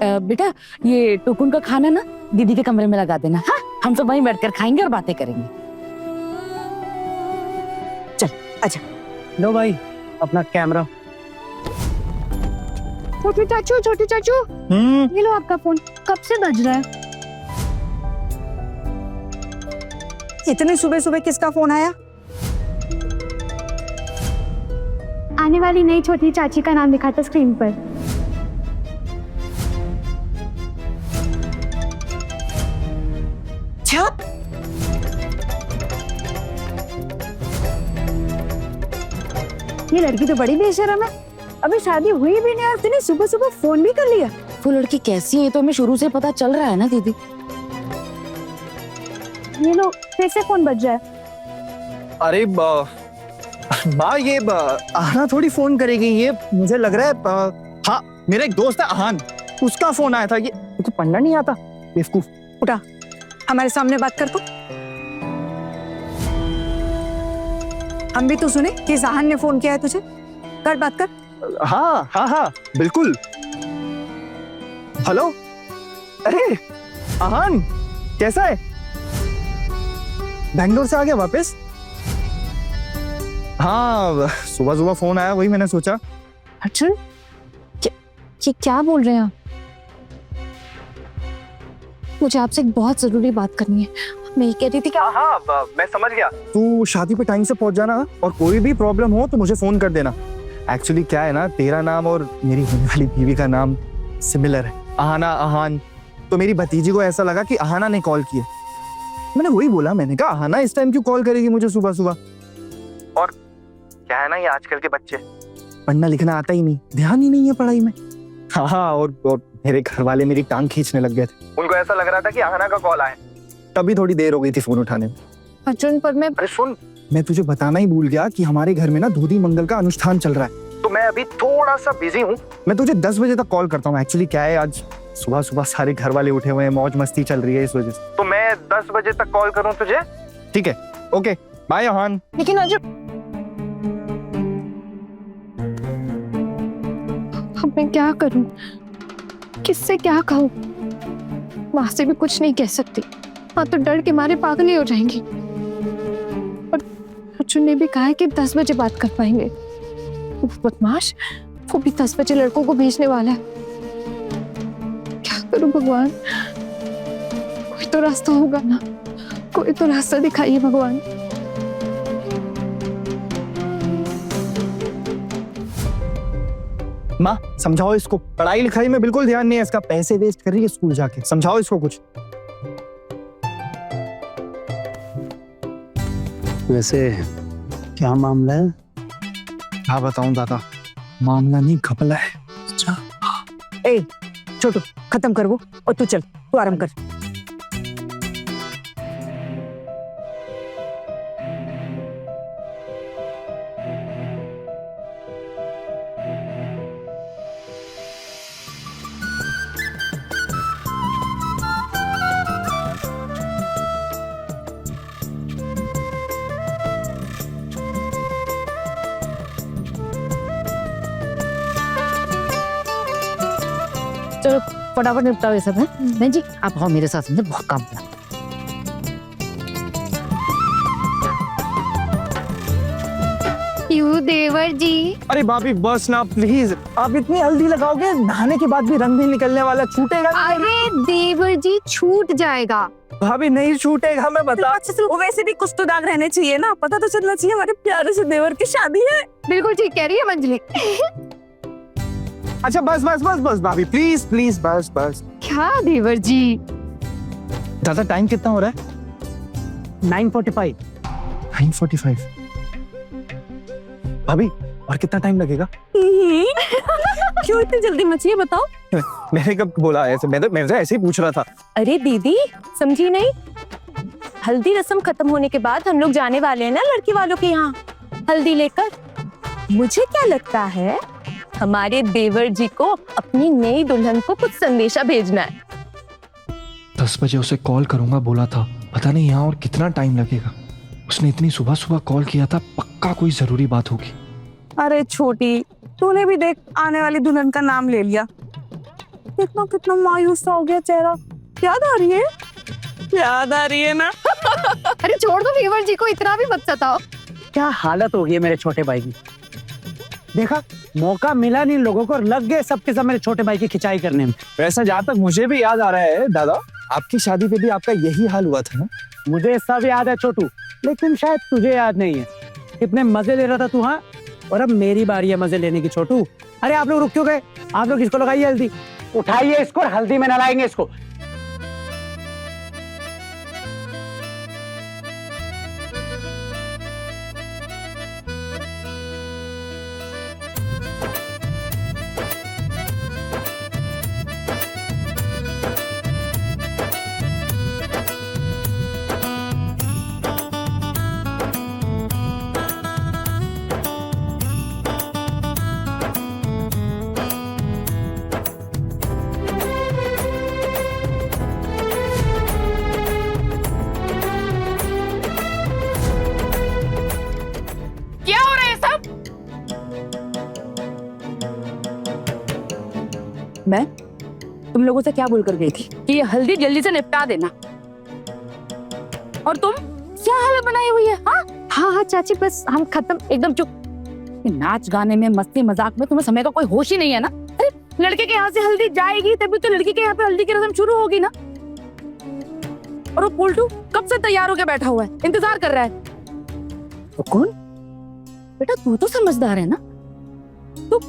बेटा ये टुकुन का खाना ना दीदी के कमरे में लगा देना। हाँ, हम सब वहीं बैठकर खाएंगे और बातें करेंगे। चल अच्छा। लो भाई अपना कैमरा। छोटू चाचू ये लो आपका फोन, कब से बज रहा है? इतने सुबह सुबह किसका फोन आया? आने वाली नई छोटी चाची का नाम लिखा था स्क्रीन पर। ये लड़की तो बड़ी बेशरम है, अभी शादी हुई भी नहीं और उसने सुबह सुबह फोन भी कर लिया। वो लड़की कैसी है तो हमें शुरू से पता चल रहा है ना दीदी। ये लो फिर से फोन बज रहा है। अरे माँ ये आहना थोड़ी फोन करेगी, ये मुझे लग रहा है हाँ मेरा एक दोस्त है आहान, उसका फोन आया था। ये तो पढ़ना नहीं आता बेवकूफ। उठा, हमारे सामने बात कर। तो हम भी तो सुने कि जहान ने फोन किया है तुझे, कर बात कर। हाँ हाँ हाँ बिल्कुल। हेलो, अरे आहान कैसा है? बैंगलोर से आ गया वापस? हाँ सुबह सुबह फोन आया, वही मैंने सोचा। अर्जुन ये क्या बोल रहे हैं आप? मुझे आपसे एक बहुत जरूरी बात करनी है। मैं ये कह रही थी कि हाँ मैं समझ गया। तू शादी पे टाइम से पहुंच जाना और कोई भी प्रॉब्लम हो तो मुझे फोन कर देना। एक्चुअली क्या है ना, तेरा नाम और मेरी होने वाली बीवी का नाम सिमिलर है, आहाना आहान। तो मेरी भतीजी को ऐसा लगा कि आहाना ने कॉल किया। मैंने वही बोला, मैंने कहा आहाना इस टाइम क्यों कॉल करेगी मुझे सुबह सुबह। और क्या है ना, ये आजकल के बच्चे पढ़ना लिखना आता ही नहीं, ध्यान ही नहीं है पढ़ाई में। हाँ और मेरे घर वाले मेरी टांग खींचने लग गए थे। उनको ऐसा लग रहा था कि आहाना का कॉल आए, तभी थोड़ी देर हो गई थी फोन उठाने में। अर्जुन पर मैं अरे सुन, मैं तुझे बताना ही भूल गया कि हमारे घर में ना धोती मंगल का अनुष्ठान चल रहा है, तो मैं अभी थोड़ा सा बिजी हूँ। मैं तुझे 10 बजे तक कॉल करता हूँ। एक्चुअली क्या है, आज सुबह सुबह सारे घर वाले उठे हुए हैं, मौज मस्ती चल रही है इस वजह से। तो मैं 10 बजे तक कॉल करूँ तुझे? ठीक है, ओके बाय आहान। लेकिन अर्जुन अब मैं क्या करूं, किससे क्या कहूं? माँ से भी कुछ नहीं कह सकती, हाँ तो डर के मारे पागल ही हो जाएंगी। और अर्जुन ने भी कहा है कि 10 बजे बात कर पाएंगे। वो बदमाश, वो भी 10 बजे लड़कों को भेजने वाला है। क्या करूं भगवान? कोई तो रास्ता होगा ना, कोई तो रास्ता दिखाइए भगवान। माँ समझाओ इसको, पढ़ाई लिखाई में बिल्कुल ध्यान नहीं है इसका, पैसे वेस्ट कर रही है स्कूल जाके। समझाओ इसको कुछ। वैसे क्या मामला है? क्या बताऊं दादा, मामला नहीं घपला है। ए छोटू खत्म कर वो, और तू चल, तू आराम कर। चलो फटाफट निपटाओ ये सब है। बहन जी आप आओ मेरे साथ, मुझे बहुत काम पड़ा। क्यों देवर जी? अरे भाभी बस ना प्लीज, आप इतनी हल्दी लगाओगे, नहाने के बाद भी रंग भी निकलने वाला, छूटेगा नहीं। अरे देवर जी छूट जाएगा। भाभी नहीं छूटेगा, मैं बता। वो वैसे भी कुछ तो दाग रहने चाहिए ना, पता तो चलना चाहिए हमारे प्यारे से देवर की शादी है। बिल्कुल ठीक कह रही है मंजली। अच्छा बस बस बस बस भाभी प्लीज प्लीज बस बस। क्या देवर जी? दादा टाइम कितना हो रहा है? 9:45। 9:45। भाभी और कितना टाइम लगेगा? क्यों इतनी जल्दी मची है बताओ? मैंने कब बोला ऐसे? मैं तो ऐसे ही पूछ रहा था। अरे दीदी समझी नहीं, हल्दी रस्म खत्म होने के बाद हम लोग जाने वाले हैं ना लड़की वालों के यहाँ हल्दी लेकर। मुझे क्या लगता है हमारे देवर जी को अपनी नई दुल्हन को कुछ संदेशा भेजना है। 10 बजे उसे कॉल करूंगा बोला था, पता नहीं यहाँ और कितना टाइम लगेगा। उसने इतनी सुबह सुबह कॉल किया था, पक्का कोई जरूरी बात होगी। अरे छोटी, तूने भी देख आने वाली दुल्हन का नाम ले लिया। कितना कितना मायूस सा हो गया चेहरा। याद आ रही है? याद आ रही है ना? अरे छोड़ दो देवर जी को, इतना भी मत सताओ। क्या हालत हो गई है मेरे छोटे भाई की। देखा, मौका मिला नहीं लोगों को, लग गए सबके सब मेरे छोटे भाई की खिंचाई करने में। वैसे जहाँ तक मुझे भी याद आ रहा है दादा, आपकी शादी पे भी आपका यही हाल हुआ था ना? मुझे सब याद है छोटू, लेकिन शायद तुझे याद नहीं है। कितने मजे ले रहा था तू, हाँ? और अब मेरी बारी है मजे लेने की छोटू। अरे आप लोग रुक क्यों गए? आप लोग इसको लगाइए हल्दी, उठाइए इसको और हल्दी में नहलाएंगे इसको। क्या हो रहा है सब? मैं तुम लोगों से क्या बोलकर गई थी कि ये हल्दी जल्दी से निपटा देना, और तुम क्या हालत बनाई हुई है? हाँ हाँ हाँ चाची, बस हम खत्म। एकदम चुप। ये नाच गाने में, मस्ती मजाक में तुम्हें समय का कोई होश ही नहीं है ना? अरे लड़के के यहाँ से हल्दी जाएगी तभी तो लड़की के यहाँ पे हल्दी की रस्म शुरू होगी ना। और वो पोल्टू कब से तैयार होकर बैठा हुआ है, इंतजार कर रहा है। तो कौन? बेटा तू तो समझदार है ना, तू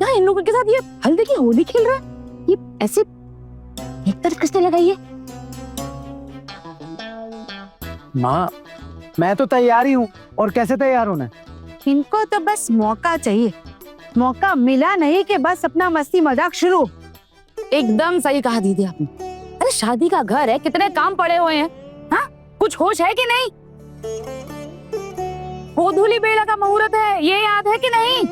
यहाँ इन लोगों के साथ ये हल्दी की होली खेल रहा है? ये ऐसे एक तरफ किसने लगाई है? माँ, मैं तो तैयार ही हूँ, और कैसे तैयार होना है? इनको तो बस मौका चाहिए, मौका मिला नहीं कि बस अपना मस्ती मजाक शुरू। एकदम सही कहा दीदी आपने। अरे शादी का घर है, कितने काम पड़े हुए हैं, हाँ? कुछ होश है कि नहीं? गोधूली बेला का मुहूर्त है, ये याद है कि नहीं?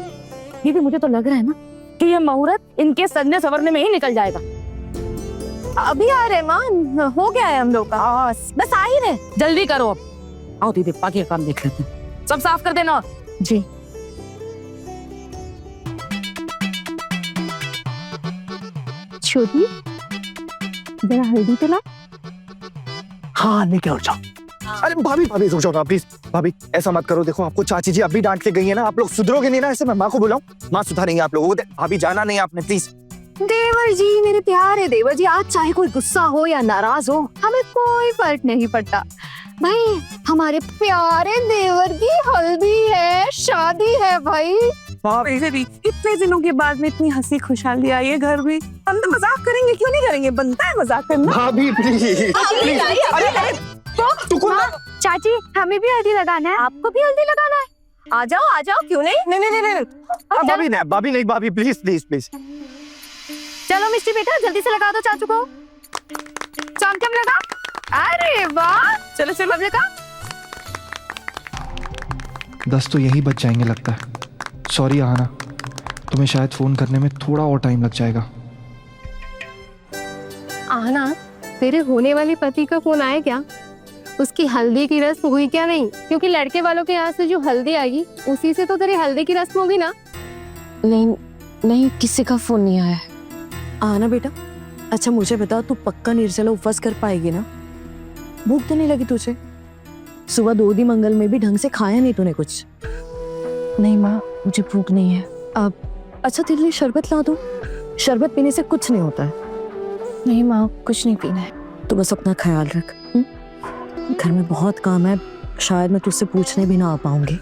दीदी मुझे तो लग रहा है ना कि ये मुहूर्त इनके सजने संवरने में ही निकल जाएगा। अभी आ रहे माँ, हो गया है हम लोग का, बस आ ही रहे। जल्दी करो अब। आओ दीदी, बाकी का काम देख लेते हैं। सब साफ कर देना। जी। छोटी, जरा हल्दी तो ला। हाँ लेके और जाओ। अरे भाभी भाभी रुक जाओ ना प्लीज। भाभी ऐसा मत करो, देखो आपको चाची जी अभी डांट के गई है ना, आप लोग सुधरोगे नहीं ना ऐसे? मैं माँ को बुलाऊं? माँ सुधारेंगे आप लोगों को। भाभी जाना नहीं आपने, प्लीज। देवर जी मेरे प्यारे देवर जी, आज चाहे कोई गुस्सा हो या नाराज हो, हमें कोई फर्क नहीं पड़ता भाई। हमारे प्यारे देवर की हल्दी है, शादी है भाई। वैसे भी इतने दिनों के बाद में इतनी हंसी खुशहाली आई है घर में, हम तो मजाक करेंगे, क्यों नहीं करेंगे? बनता है मजाक करना। भाभी प्लीज। चाची, हमें भी हल्दी लगाना है, आपको भी हल्दी लगाना है। आ जाओ, क्यों नहीं? नहीं भाभी नहीं, भाभी प्लीज प्लीज प्लीज। चलो मिष्टी बेटा, जल्दी से लगा दो चाचू को। चमचम लगा। अरे वाह, चलो चलो अब लगा। 10 तो यही बच जाएंगे लगता है। सॉरी आना, तुम्हें शायद फोन करने में थोड़ा और टाइम लग जाएगा। आना, तेरे होने वाले पति का फोन आया क्या? उसकी हल्दी की रस्म हुई क्या? नहीं, क्योंकि लड़के वालों के यहाँ से जो हल्दी आएगी उसी से तो तेरी हल्दी की रस्म होगी ना। नहीं, किसी का फोन नहीं आया है। आना बेटा, अच्छा मुझे बता, तू पक्का निर्जला उपवास कर पाएगी ना? भूख तो नहीं लगी तुझे? सुबह 2 दी मंगल में भी ढंग से खाया नहीं तूने कुछ? नहीं माँ, मुझे भूख नहीं है। अब अच्छा तेरे लिए शरबत ला दूं? शरबत पीने से कुछ नहीं होता है। नहीं माँ, कुछ नहीं पीना है। तो बस अपना ख्याल रख। घर में बहुत काम है, शायद मैं तुझसे पूछने भी ना आ पाऊंगी।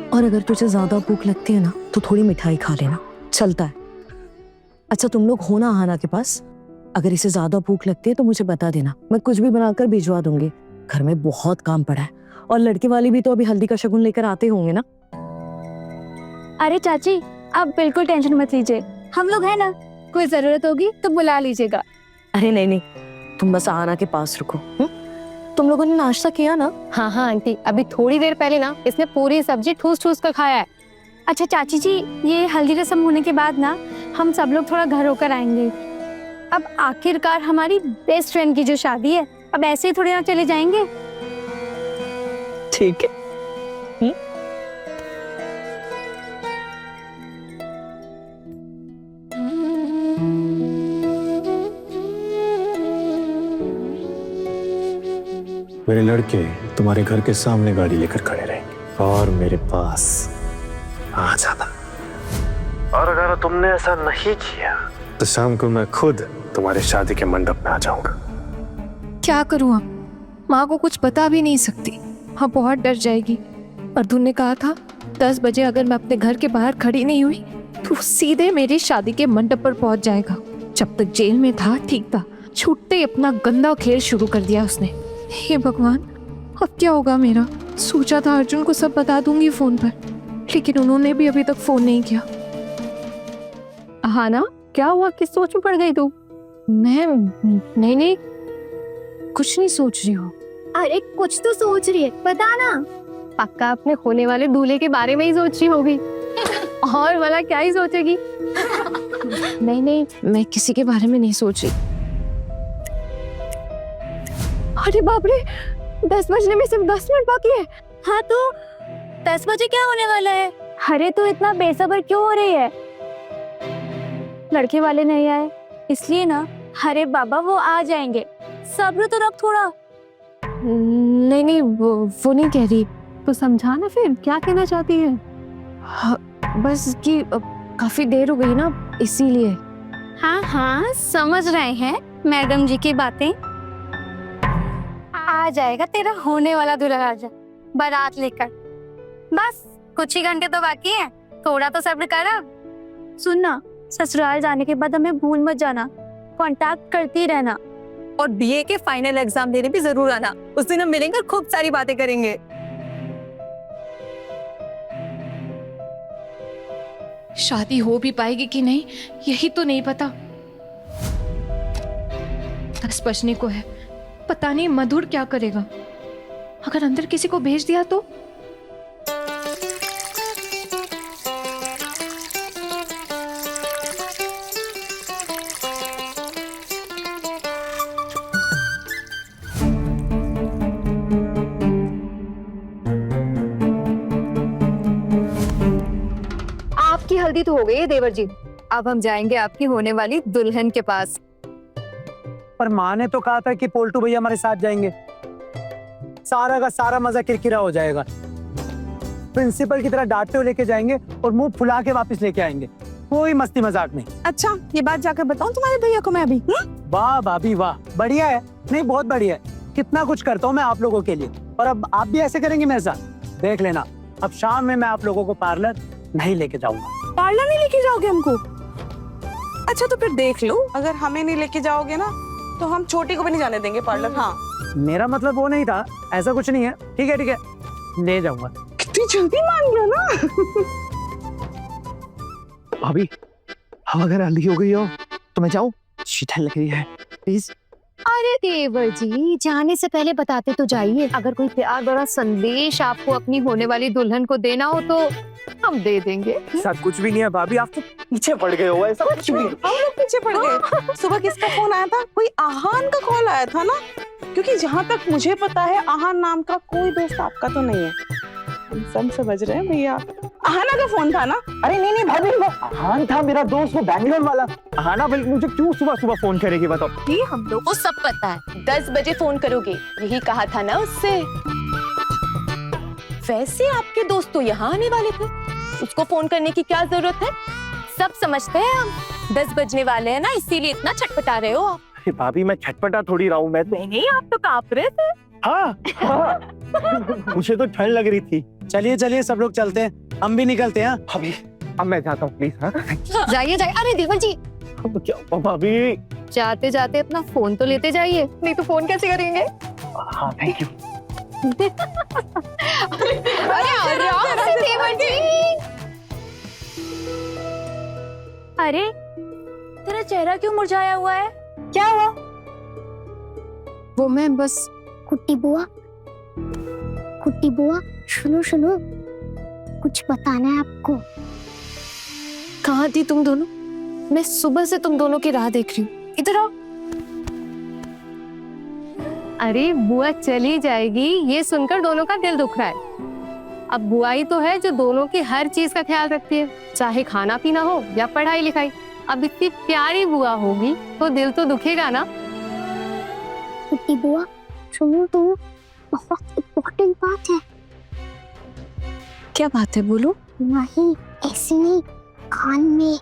और अगर तुझे ज्यादा भूख लगती है ना तो थोड़ी मिठाई खा लेना, चलता है। अच्छा तुम लोग हो ना आहाना के पास? अगर इसे ज्यादा भूख लगती है तो मुझे बता देना, मैं कुछ भी बनाकर भिजवा दूंगी। घर में बहुत काम पड़ा है, और लड़के वाले भी तो अभी हल्दी का शगुन लेकर आते होंगे ना। अरे चाची, आप बिल्कुल टेंशन मत लीजिए, हम लोग हैं ना, कोई जरूरत होगी तो बुला लीजिएगा। अरे नहीं, तुम बस आहाना के पास रुको। तुम लोगों ने नाश्ता किया ना? हाँ आंटी, अभी थोड़ी देर पहले ना इसने पूरी सब्जी ठूस ठूस कर खाया है। अच्छा चाची जी, ये हल्दी रस्म होने के बाद ना हम सब लोग थोड़ा घर होकर आएंगे। अब आखिरकार हमारी बेस्ट फ्रेंड की जो शादी है, अब ऐसे ही थोड़ी ना चले जाएंगे। ठीक है। मेरे लड़के तुम्हारे घर के सामने गाड़ी लेकर खड़े रहेंगे और मेरे पास आ जाना। और अगर तुमने ऐसा नहीं किया तो शाम को मैं खुद तुम्हारे शादी के मंडप में आ जाऊंगा। क्या करूँ अब? माँ को कुछ बता भी नहीं सकती, हाँ बहुत डर जाएगी। अर्जुन ने कहा था 10 बजे अगर मैं अपने घर के बाहर खड़ी नहीं हुई तो सीधे मेरी शादी के मंडप पर पहुंच जाएगा। जब तक जेल में था ठीक था, छूटते ही अपना गंदा खेल शुरू कर दिया उसने। हे भगवान, अब क्या होगा मेरा? सोचा था अर्जुन को सब बता दूंगी फोन पर, लेकिन उन्होंने भी अभी तक फोन नहीं किया। हाँ ना, क्या हुआ? किस सोच में पड़ गई तू? मैं नहीं कुछ नहीं सोच रही हूँ। अरे कुछ तो सोच रही है, बता ना। पक्का अपने होने वाले दूल्हे के बारे में ही सोच रही होगी। और वाला क्या ही सोचेगी? नहीं, मैं किसी के बारे में नहीं सोच रही। अरे बाप रे, 10 बजने में सिर्फ 10 मिनट बाकी है। हाँ तो 10 बजे क्या होने वाला है? अरे तू इतना बेसब्र क्यों हो रही है? लड़के वाले नहीं आए इसलिए ना। अरे बाबा वो आ जाएंगे, सब्र तो रख थोड़ा। नहीं वो नहीं कह रही। तो समझा ना फिर, क्या कहना चाहती है? हाँ, बस कि काफी देर हो गई ना इसीलिए। हाँ समझ रहे हैं मैडम जी की बातें। आ जाएगा तेरा होने वाला दूल्हा राजा बारात लेकर। बस कुछ ही घंटे तो बाकी हैं, थोड़ा तो सब्र कर। अब सुन ना, ससुराल जाने के बाद हमें भूल मत जाना, कांटेक्ट करती रहना। और बीए के फाइनल एग्जाम देने भी जरूर आना। उस दिन हम मिलेंगे और खूब सारी बातें करेंगे। शादी हो भी पाएगी कि नहीं यही तो नहीं पता। 10 बजने को है, पता नहीं मधुर क्या करेगा। अगर अंदर किसी को भेज दिया तो? आपकी हल्दी तो हो गई है देवर जी, अब हम जाएंगे आपकी होने वाली दुल्हन के पास। पर माँ ने तो कहा था कि पोल्टू भैया हमारे साथ जाएंगे। सारा का सारा मजा किरकिरा हो जाएगा। प्रिंसिपल की तरह डांटते हुए लेके जाएंगे और मुंह फुला के वापस लेके आएंगे, कोई मस्ती मजाक नहीं। अच्छा, ये बात जाकर बताऊं तुम्हारे भैया को मैं अभी? वाह भाभी वाह, बढ़िया है। नहीं बहुत बढ़िया है, कितना कुछ करता हूँ मैं आप लोगों के लिए, और अब आप भी ऐसे करेंगे मेरे साथ। देख लेना, अब शाम में मैं आप लोगों को पार्लर नहीं लेके जाऊंगा। पार्लर नहीं लेके जाओगे हमको? अच्छा तो फिर देख लो, अगर हमें नहीं लेके जाओगे ना तो हम छोटी को भी नहीं जाने देंगे पार्लर। हाँ, मेरा मतलब वो नहीं था, ऐसा कुछ नहीं है। ठीक है ले जाऊंगा। कितनी जल्दी मान गया ना। भाभी, अब अगर हल्दी हो गई हो तो मैं जाऊं? शीतल लग रही है, प्लीज। अरे देवर जी, जाने से पहले बताते तो जाइए। अगर कोई प्यार भरा संदेश आपको अपनी होने वाली दुल्हन को देना हो तो हम दे देंगे। सब कुछ भी नहीं है भाभी, आप तो पीछे पड़ गए हो। ऐसा कुछ भी नहीं। हम लोग पीछे पड़ गए। सुबह किसका फोन आया था? कोई आहान का कॉल आया था ना? क्योंकि जहाँ तक मुझे पता है आहान नाम का कोई दोस्त आपका तो नहीं है। हम सब समझ रहे हैं भैया, आहाना का फोन था ना? अरे नहीं भाभी, वो आहान था मेरा दोस्त, वो बैंगलोर वाला। आहाना बिल्कुल मुझे क्यों सुबह फोन करेगी बताओ? ये हम लोग को सब पता है, 10 बजे फोन करोगे, यही कहा था ना उससे। वैसे आपके दोस्त तो यहाँ आने वाले थे, उसको फोन करने की क्या जरूरत है? सब समझते हैं हम, 10 बजने वाले हैं ना, इसीलिए इतना छटपटा रहे हो आप। अरे भाभी, मैं छटपटा थोड़ी रहा हूँ। मैं नहीं, आप तो कांप रहे थे। हाँ। मुझे तो ठंड लग रही थी। चलिए सब लोग चलते हैं, हम भी निकलते हैं। भाभी अब मैं जाता हूँ प्लीज। हाँ जाइए। अरे देवर जी, क्या भाभी? जाते जाते अपना फोन तो लेते जाइए, नहीं तो फोन कैसे करेंगे? हाँ थैंक यू। अरे आराम से देवर जी। अरे तेरा चेहरा क्यों मुरझाया हुआ है? क्या हुआ? वो मैं बस। कुट्टी बुआ, सुनो कुछ बताना है आपको। कहाँ थी तुम दोनों? मैं सुबह से तुम दोनों की राह देख रही हूँ। इधर आओ। अरे बुआ चली जाएगी ये सुनकर दोनों का दिल दुख रहा है। अब बुआ ही तो है जो दोनों की हर चीज का ख्याल रखती है, चाहे खाना पीना हो या पढ़ाई लिखाई। अब इतनी प्यारी बुआ होगी तो दिल तो दुखेगा ना। कुट्टी बुआ सुनो, बहुत इम्पोर्टेंट बात है। क्या बात है, बोलो। नहीं, ऐसे नहीं, कान में।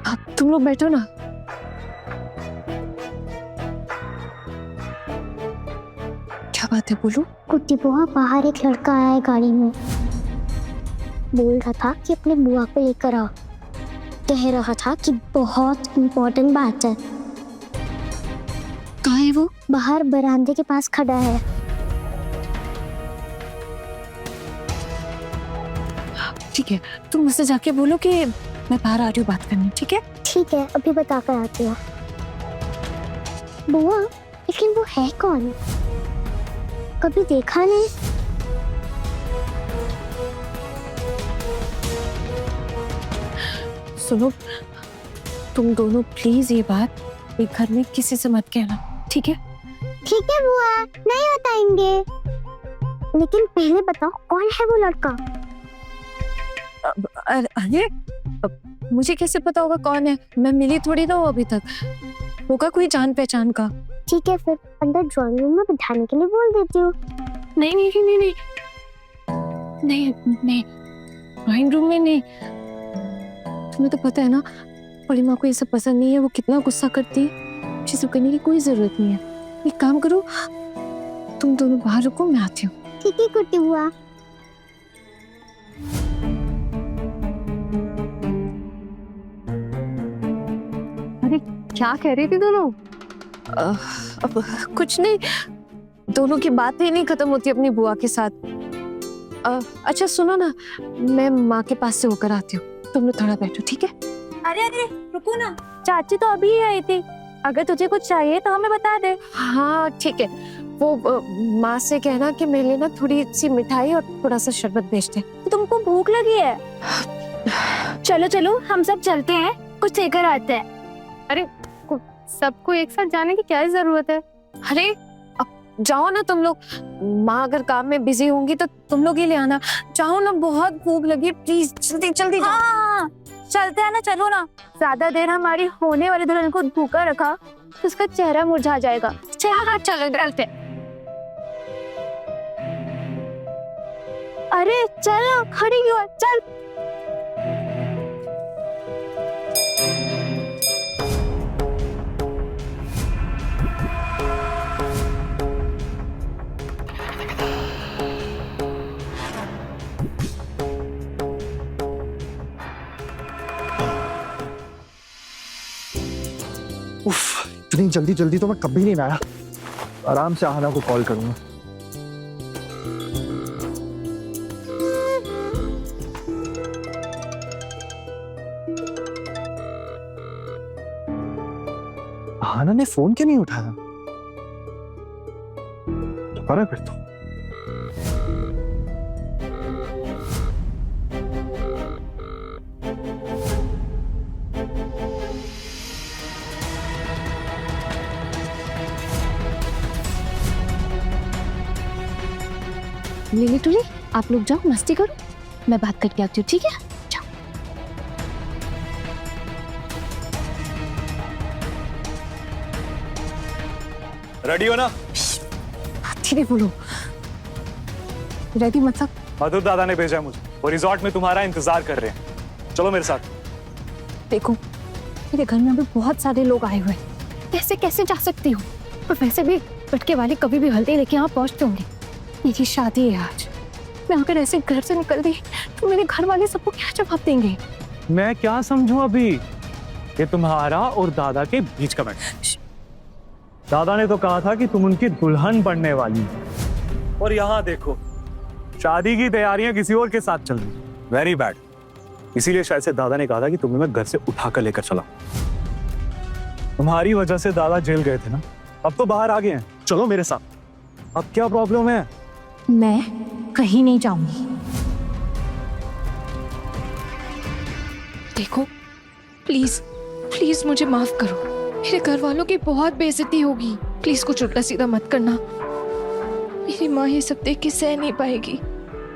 आप तुम लोग बैठो ना। क्या बात है, बोलो। कुट्टी बुआ, बाहर एक लड़का आया है गाड़ी में, बोल रहा था कि अपने बुआ को लेकर आओ। कह रहा था कि बहुत इम्पोर्टेंट बात है। कहाँ है वो? बाहर बरामदे के पास खड़ा है। ठीक है, तुम मुझसे जाके बोलो कि मैं बाहर आ रही हूँ बात करने, ठीक है? ठीक है, अभी बता कर आती हूँ। बुआ, लेकिन वो है कौन? कभी देखा नहीं। सुनो, तुम दोनों प्लीज ये बात एक घर में किसी से मत कहना, ठीक है? ठीक है बुआ, नहीं बताएंगे। लेकिन पहले बताओ कौन है वो लड़का? अरे मुझे कैसे पता होगा कौन है? मैं मिली थोड़ी ना हूँ अभी तक। होगा कोई जान पहचान का। ठीक है, फिर अंदर ड्राइंग रूम में बिठाने के लिए बोल देती हूँ। नहीं नहीं नहीं नहीं नहीं नहीं, ड्राइंग रूम में नहीं। तुम्हें तो पता है ना बड़ी माँ को ये सब पसंद नहीं है, वो कितना गुस्सा करती है। ये सब करने की कोई जरूरत नहीं है। एक काम करो, तुम दोनों बाहर रुको, मैं आती हूँ। ठीक है कुट्टी बुआ। अरे क्या कह रही थी दोनों? अब कुछ नहीं, दोनों की बातें ही नहीं खत्म होती अपनी बुआ के साथ। अच्छा सुनो ना, मैं माँ के पास से होकर आती हूँ, तुम लोग थोड़ा बैठो, ठीक है? अरे अरे रुको ना, चाची तो अभी ही आई थी। अगर तुझे कुछ चाहिए तो हमें बता दे। हाँ ठीक है, वो माँ से कहना कि मेरे लिए ना थोड़ी सी मिठाई और थोड़ा सा शरबत भेज दे। तुमको भूख लगी है? चलो चलो, हम सब चलते हैं, कुछ लेकर आते हैं। अरे सबको एक साथ जाने की क्या जरूरत है? अरे अब जाओ ना तुम लोग, माँ अगर काम में बिजी होंगी तो तुम लोग ही ले आना। जाओ ना, बहुत भूख लगी, प्लीज जल्दी जल्दी जाओ। हाँ, चलते हैं ना, चलो ना। ज्यादा देर हमारी होने वाली दुल्हन को भूखा रखा तो उसका चेहरा मुरझा जाएगा। हाँ चलो चलते। अरे चलो, खड़ी क्यों है? चल। उफ, इतनी जल्दी जल्दी तो मैं कभी नहीं आया। आराम से आहना को कॉल करूंगा। आहना ने फोन क्यों नहीं उठाया? दोबारा कर दो। लिली टुली, आप लोग जाओ, मस्ती करो, मैं बात करके आती हूँ, ठीक है? जाओ। रेडी हो ना? धीरे बोलो। रेडी मतलब? मधुर दादा ने भेजा है मुझे, वो रिजॉर्ट में तुम्हारा इंतजार कर रहे हैं। चलो मेरे साथ। देखो, मेरे घर में अभी बहुत सारे लोग आए हुए हैं, कैसे कैसे जा सकती हूँ? और वैसे भी पटके वाले कभी भी हल्दी लेके यहाँ पहुँचते होंगे। मेरी शादी है आज, मैं अगर ऐसे घर से निकल गई तो मेरे घर वाले सबको क्या जवाब देंगे? मैं क्या समझूं अभी? ये तुम्हारा और दादा के बीच का मैटर। दादा ने तो कहा था कि तुम उनकी दुल्हन बनने वाली हो, और यहाँ देखो शादी की तैयारियां किसी और के साथ चल रही। Very bad. इसीलिए शायद से दादा ने कहा था कि तुम्हें मैं घर से उठा कर लेकर चला। तुम्हारी वजह से दादा जेल गए थे ना, अब तो बाहर आ गए हैं। चलो मेरे साथ। अब क्या प्रॉब्लम है? मैं कहीं नहीं जाऊंगी। देखो प्लीज प्लीज मुझे माफ करो, मेरे घर वालों की बहुत बेइज्जती होगी। प्लीज कुछ उल्टा सीधा मत करना, मेरी माँ ये सब देख के सह नहीं पाएगी,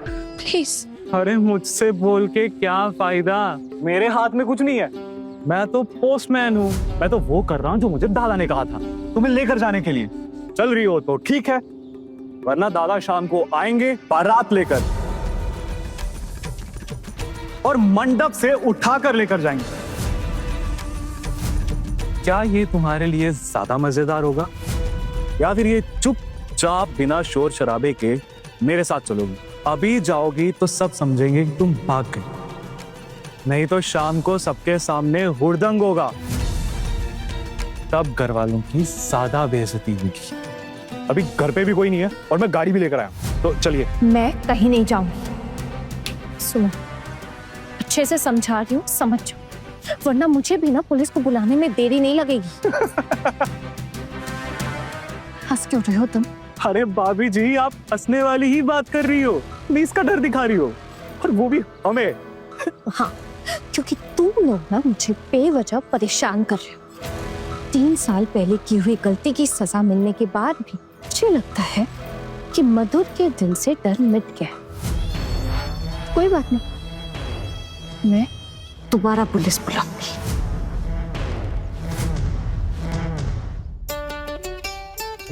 प्लीज। अरे मुझसे बोल के क्या फायदा? मेरे हाथ में कुछ नहीं है, मैं तो पोस्टमैन हूँ। मैं तो वो कर रहा हूँ जो मुझे दादा ने कहा था तुम्हें लेकर जाने के लिए। चल रही हो तो ठीक है, वरना दादा शाम को आएंगे बारात लेकर और मंडप से उठाकर लेकर जाएंगे। क्या ये तुम्हारे लिए ज्यादा मजेदार होगा, या फिर ये चुपचाप बिना शोर शराबे के मेरे साथ चलोगी? अभी जाओगी तो सब समझेंगे कि तुम भाग गई, नहीं तो शाम को सबके सामने हुड़दंग होगा, तब घर वालों की ज्यादा बेइज्जती होगी। अभी घर पे भी कोई नहीं है और मैं गाड़ी भी लेकर आया, तो चलिए। मैं कहीं नहीं जाऊंगी। सुनो, अच्छे से समझा रही हूँ, समझ जाओ, वरना मुझे भी ना पुलिस को बुलाने में देरी नहीं लगेगी। हंस क्यों रहे हो तुम? अरे भाभी जी, आप हंसने वाली ही बात कर रही हो, पुलिस का डर दिखा रही हो, और वो भी हमें। हाँ, क्योंकि तुम लोग ना मुझे बेवजह परेशान कर रहे हो। 3 साल पहले की हुई गलती की सजा मिलने के बाद भी मुझे लगता है कि मधुर के दिल से डर मिट गया। कोई बात नहीं, मैं दोबारा पुलिस बुलाऊंगी।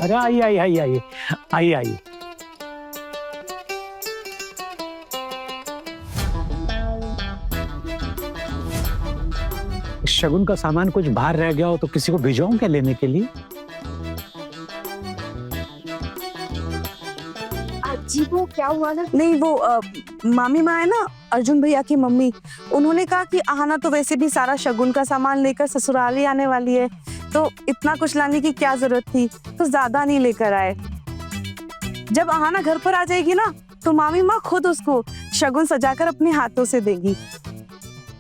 अरे आइए आइए आइए आइए आइए आइए। शगुन का सामान कुछ बाहर रह गया हो तो किसी को भिजवाऊं क्या लेने के लिए? जी वो क्या हुआ ना? नहीं वो मामी माँ है ना, अर्जुन भैया की मम्मी, उन्होंने कहा कि आहाना तो वैसे भी सारा शगुन का सामान लेकर ससुराल ही आने वाली है, तो इतना कुछ लाने की क्या जरूरत थी, तो ज्यादा नहीं लेकर आए। जब आहाना घर पर आ जाएगी ना, तो मामी माँ खुद उसको शगुन सजाकर अपने हाथों से देगी।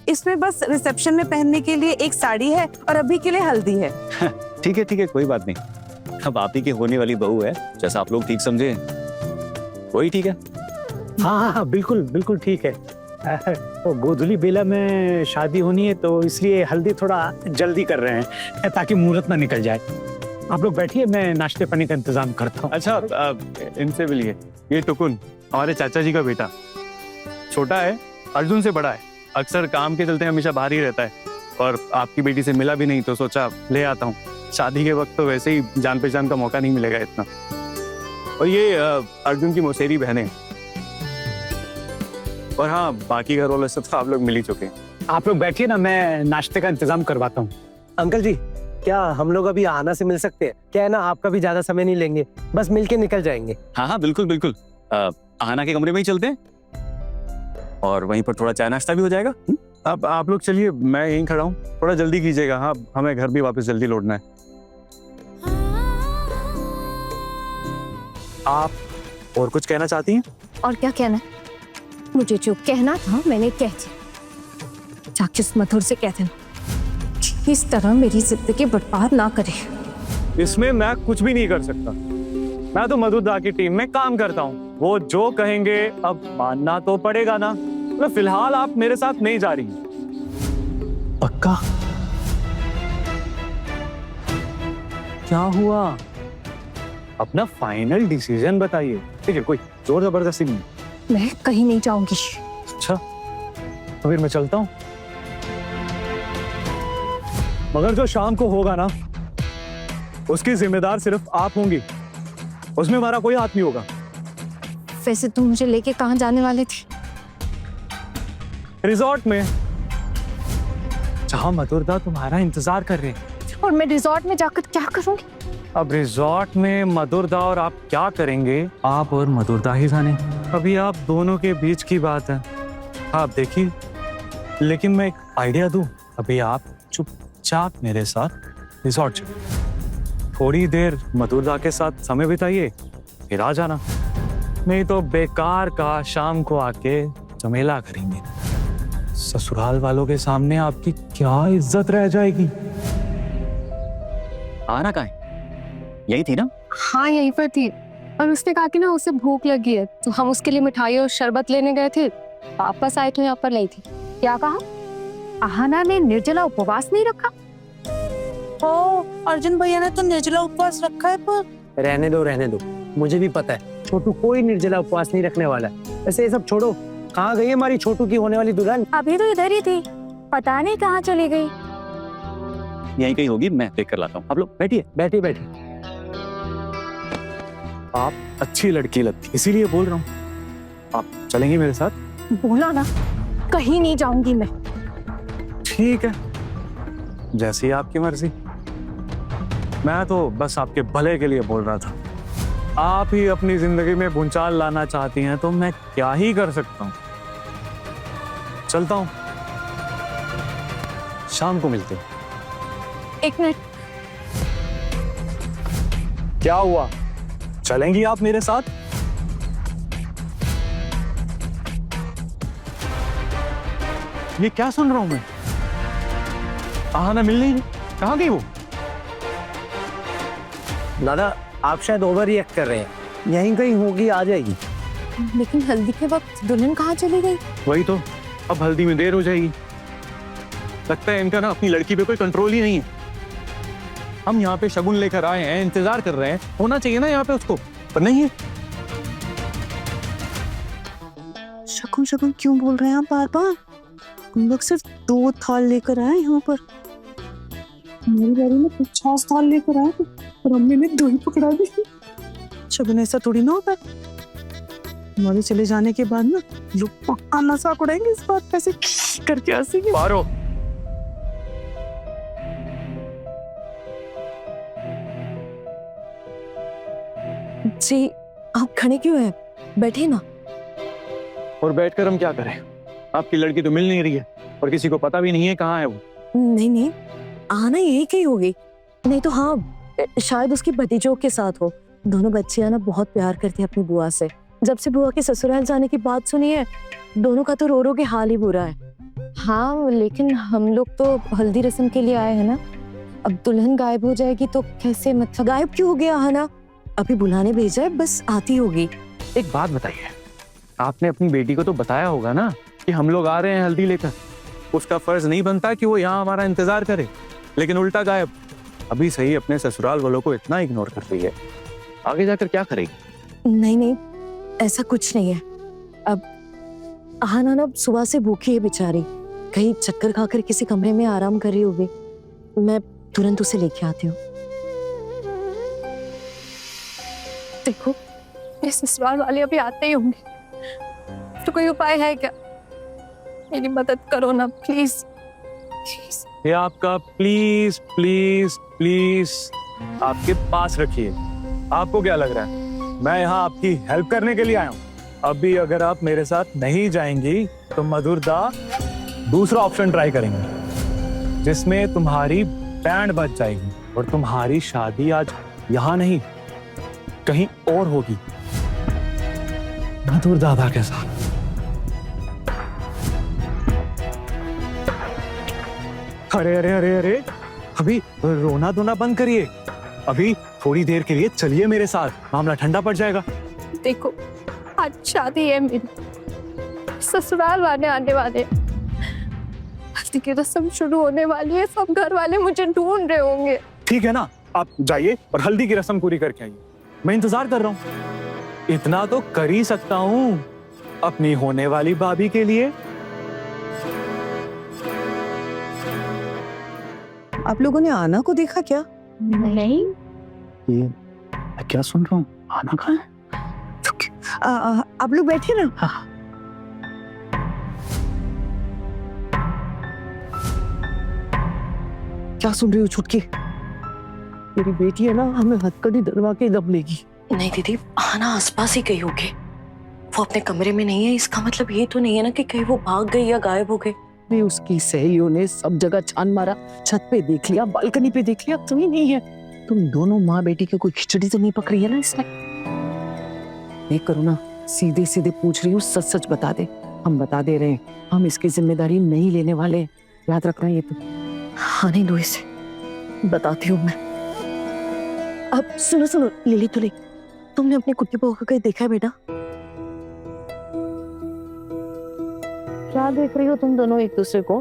इसमें बस रिसेप्शन में पहनने के लिए एक साड़ी है और अभी के लिए हल्दी है। ठीक है, कोई बात नहीं। अब आप ही की होने वाली बहू है, जैसा आप लोग ठीक समझे वही ठीक है। हाँ, बिल्कुल बिल्कुल ठीक है। तो गोधुली बेला में शादी होनी है, तो इसलिए हल्दी थोड़ा जल्दी कर रहे हैं ताकि मुहूर्त ना निकल जाए। आप लोग बैठिए, मैं नाश्ते पानी का इंतजाम करता हूँ। अच्छा, इनसे मिलिए। ये टुकुन हमारे चाचा जी का बेटा, छोटा है, अर्जुन से बड़ा है, अक्सर काम के चलते हमेशा बाहर ही रहता है, और आपकी बेटी से मिला भी नहीं तो सोचा ले आता हूँ। शादी के वक्त तो वैसे ही जान पहचान का मौका नहीं मिलेगा इतना। और ये अर्जुन की मौसेरी बहनें, और हाँ, बाकी घर वालों से तो आप लोग मिल ही चुके हैं। आप लोग बैठिए ना, मैं नाश्ते का इंतजाम करवाता हूँ। अंकल जी, क्या हम लोग अभी आहाना से मिल सकते हैं? क्या है ना, आपका भी ज्यादा समय नहीं लेंगे, बस मिलके निकल जाएंगे। हाँ, बिल्कुल। आहाना के कमरे में ही चलते हैं, और वहीं पर थोड़ा चाय नाश्ता भी हो जाएगा। अब आप लोग चलिए, मैं यहीं खड़ा हूँ, थोड़ा जल्दी कीजिएगा। हाँ, हमें घर भी वापस जल्दी लौटना है। आप और कुछ कहना चाहती हैं? और क्या कहना है? मुझे जो कहना था मैंने कह दिया। जाके उस मधुर से कह देना इस तरह मेरी जिंदगी बर्बाद ना करे। इसमें मैं कुछ भी नहीं कर सकता। मैं तो मधुर दा की टीम में काम करता हूँ, वो जो कहेंगे अब मानना तो पड़ेगा ना। तो फिलहाल आप मेरे साथ नहीं जा रही। पक्का? क्या हुआ? अपना फाइनल डिसीजन बताइए। ठीक है, कोई जोर जबरदस्ती नहीं। मैं कहीं नहीं जाऊंगी। अच्छा, तो फिर मैं चलता हूँ। मगर जो शाम को होगा ना, उसकी जिम्मेदार सिर्फ आप होंगी, उसमें हमारा कोई हाथ नहीं होगा। वैसे तुम मुझे लेके कहाँ जाने वाले थे? रिजॉर्ट में, जहां मधुरदा तुम्हारा इंतजार कर रहे हैं। और मैं रिजॉर्ट में जाकर क्या करूंगी? अब रिजॉर्ट में मधुरदा और आप क्या करेंगे, आप और मधुरदा ही जाने। अभी आप दोनों के बीच की बात है, आप देखिए। लेकिन मैं एक आइडिया दूं, अभी आप चुपचाप मेरे साथ रिजॉर्ट चलिए, थोड़ी देर मधुरदा के साथ समय बिताइए, फिर आ जाना। नहीं तो बेकार का शाम को आके झमेला करेंगे। ससुराल वालों के सामने आपकी क्या इज्जत रह जाएगी। आना कहाँ है? यही थी ना? हाँ, यहीं पर थी। और उसने कहा कि ना उसे भूख लगी है, तो हम उसके लिए मिठाई और शरबत लेने गए थे। वापस आए तो यहाँ पर नहीं थी। क्या कहा? आहाना ने निर्जला उपवास नहीं रखा? ओ, अर्जुन भैया ने तो निर्जला उपवास रखा है। पर रहने दो, मुझे भी पता है छोटू कोई निर्जला उपवास नहीं रखने वाला है। वैसे ये सब छोड़ो, कहाँ गई हमारी छोटू की होने वाली दुल्हन? अभी तो इधर ही थी, पता नहीं कहाँ चली गई। यहीं कहीं होगी, मैं देख कर लाता हूँ। आप लोग बैठिए। बैठिए। आप अच्छी लड़की लगती, इसीलिए बोल रहा हूँ। आप चलेंगी मेरे साथ? बोला ना, कहीं नहीं जाऊंगी मैं। ठीक है, जैसी आपकी मर्जी। मैं तो बस आपके भले के लिए बोल रहा था। आप ही अपनी जिंदगी में भूचाल लाना चाहती हैं तो मैं क्या ही कर सकता हूँ। चलता हूँ, शाम को मिलते हैं। एक मिनट, क्या हुआ? चलेंगी आप मेरे साथ? ये क्या सुन रहा हूं मैं? आहाना मिल नहीं रही, कहाँ गई वो? दादा आप शायद ओवर रिएक्ट कर रहे हैं, यहीं कहीं होगी, आ जाएगी। लेकिन हल्दी के वक्त दुल्हन कहाँ चली गई? वही तो, अब हल्दी में देर हो जाएगी। लगता है इनका ना अपनी लड़की पे कोई कंट्रोल ही नहीं है। हम यहाँ पे शगुन लेकर आए हैं, इंतजार कर रहे हैं, होना चाहिए ना यहाँ पे उसको, पर नहीं है। शगुन शगुन क्यों बोल रहे हैं आप बार बार? हम लोग सिर्फ 2 थाल लेकर आए यहाँ पर। मेरी बारी में 50 थाल लेकर आए थे और अम्मी ने 2 ही पकड़ा दी। शगुन ऐसा थोड़ी ना होता। हमारे चले जाने के बाद ना लोग पक्का नशा उड़ाएंगे, इस बात पैसे करके हंसेंगे। पारो, जी आप खड़े क्यों हैं? बैठे ना। और बैठकर हम क्या करें? आपकी लड़की तो मिल नहीं रही है और किसी को पता भी नहीं है कहाँ है वो। नहीं, आना यही कहीं होगी। नहीं तो हाँ, शायद उसकी भतीजों के साथ हो। दोनों बच्चियां ना बहुत प्यार करती है अपनी बुआ से। जब से बुआ के ससुराल जाने की बात सुनी है, दोनों का तो रो रो के हाल ही बुरा है। हाँ, लेकिन हम लोग तो हल्दी रस्म के लिए आए हैं ना। अब दुल्हन गायब हो जाएगी तो कैसे? मतलब गायब क्यों हो गया है ना? अभी बुलाने भेजा है, बस आती होगी। एक बात बताइए, आपने अपनी बेटी को तो बताया होगा ना कि हम लोग आ रहे हैं हल्दी लेकर। उसका फर्ज नहीं बनता कि वो यहाँ हमारा इंतजार करे, लेकिन उल्टा गायब। अभी सही अपने ससुराल वालों को इतना इग्नोर कर रही है, आगे जाकर क्या करेगी? नहीं, ऐसा कुछ नहीं है। अब आहाना ना सुबह से भूखी है बेचारी, कहीं चक्कर खाकर किसी कमरे में आराम कर रही होगी। मैं तुरंत उसे लेके आती हूँ। देखो, ये ससुराल वाले अभी आते ही होंगे, तो कोई उपाय है क्या? मेरी मदद करो ना प्लीज। ये आपका प्लीज प्लीज प्लीज आपके पास रखिए। आपको क्या लग रहा है मैं यहाँ आपकी हेल्प करने के लिए आया हूँ? अभी अगर आप मेरे साथ नहीं जाएंगी तो मधुरदा दूसरा ऑप्शन ट्राई करेंगे, जिसमें तुम्हारी बैंड बज जाएगी और तुम्हारी शादी आज यहाँ नहीं कहीं और होगी, मधुर दादा के साथ। अरे अरे अरे अरे, अभी रोना धोना बंद करिए। अभी थोड़ी देर के लिए चलिए मेरे साथ, मामला ठंडा पड़ जाएगा। देखो, आज शादी है मेरी, ससुराल वाले आने वाले, हल्दी की रस्म शुरू होने वाली है, सब घर वाले मुझे ढूंढ रहे होंगे। ठीक है ना, आप जाइए और हल्दी की रस्म पूरी करके आइए। मैं इंतजार कर रहा हूँ। इतना तो कर ही सकता हूँ अपनी होने वाली भाभी के लिए। आप लोगों ने आना को देखा क्या? नहीं। ये मैं क्या सुन रहा हूँ? आना कहाँ है? आप लोग बैठे ना। हाँ। क्या सुन रही हो छुटकी? मेरी बेटी है ना, हमें हथकड़ी डरवा के दब लेगी। नहीं दीदी, आना आसपास ही गई होगी। वो अपने कमरे में नहीं है, इसका मतलब ये तो नहीं है ना कि कहीं वो भाग गई या गायब हो गई। भी उसकी सहेलियों ने सब जगह छान मारा, छत पे देख लिया, बालकनी पे देख लिया, तुम्हें नहीं है। तुम दोनों माँ बेटी की कोई खिचड़ी तो नहीं पक रही है ना इसमें? देख करो ना, सीधे सीधे पूछ रही हूँ, सच सच बता दे। हम बता दे रहे हैं, हम इसकी जिम्मेदारी नहीं लेने वाले, याद रखना ये तो। हाँ नहीं दो इसे, बताती हूँ मैं। अब सुनो सुनो लिली तुली, तुमने अपनी कुट्टी बहू को कहीं देखा है बेटा? क्या देख रही हो तुम दोनों एक दूसरे को?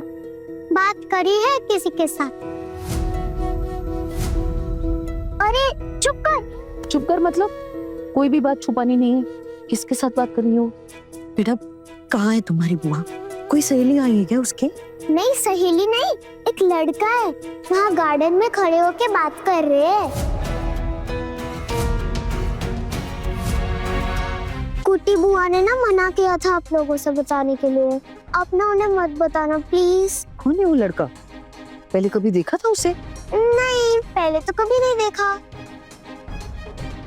बात करी है किसी के साथ? अरे चुप कर। चुप कर मतलब? कोई भी बात छुपानी नहीं है। किसके साथ बात कर रही हो? बेटा कहाँ है तुम्हारी बुआ? कोई सहेली आई है क्या उसकी? नहीं सहेली नहीं, एक लड़का है, वहाँ गार्डन में खड़े होके बात कर रहे हैं। कुट्टी बुआ ने ना मना किया था आप लोगों से बताने के लिए। आप ना उन्हें मत बताना प्लीज। कौन है वो लड़का? पहले कभी देखा था उसे? नहीं, पहले तो कभी नहीं देखा।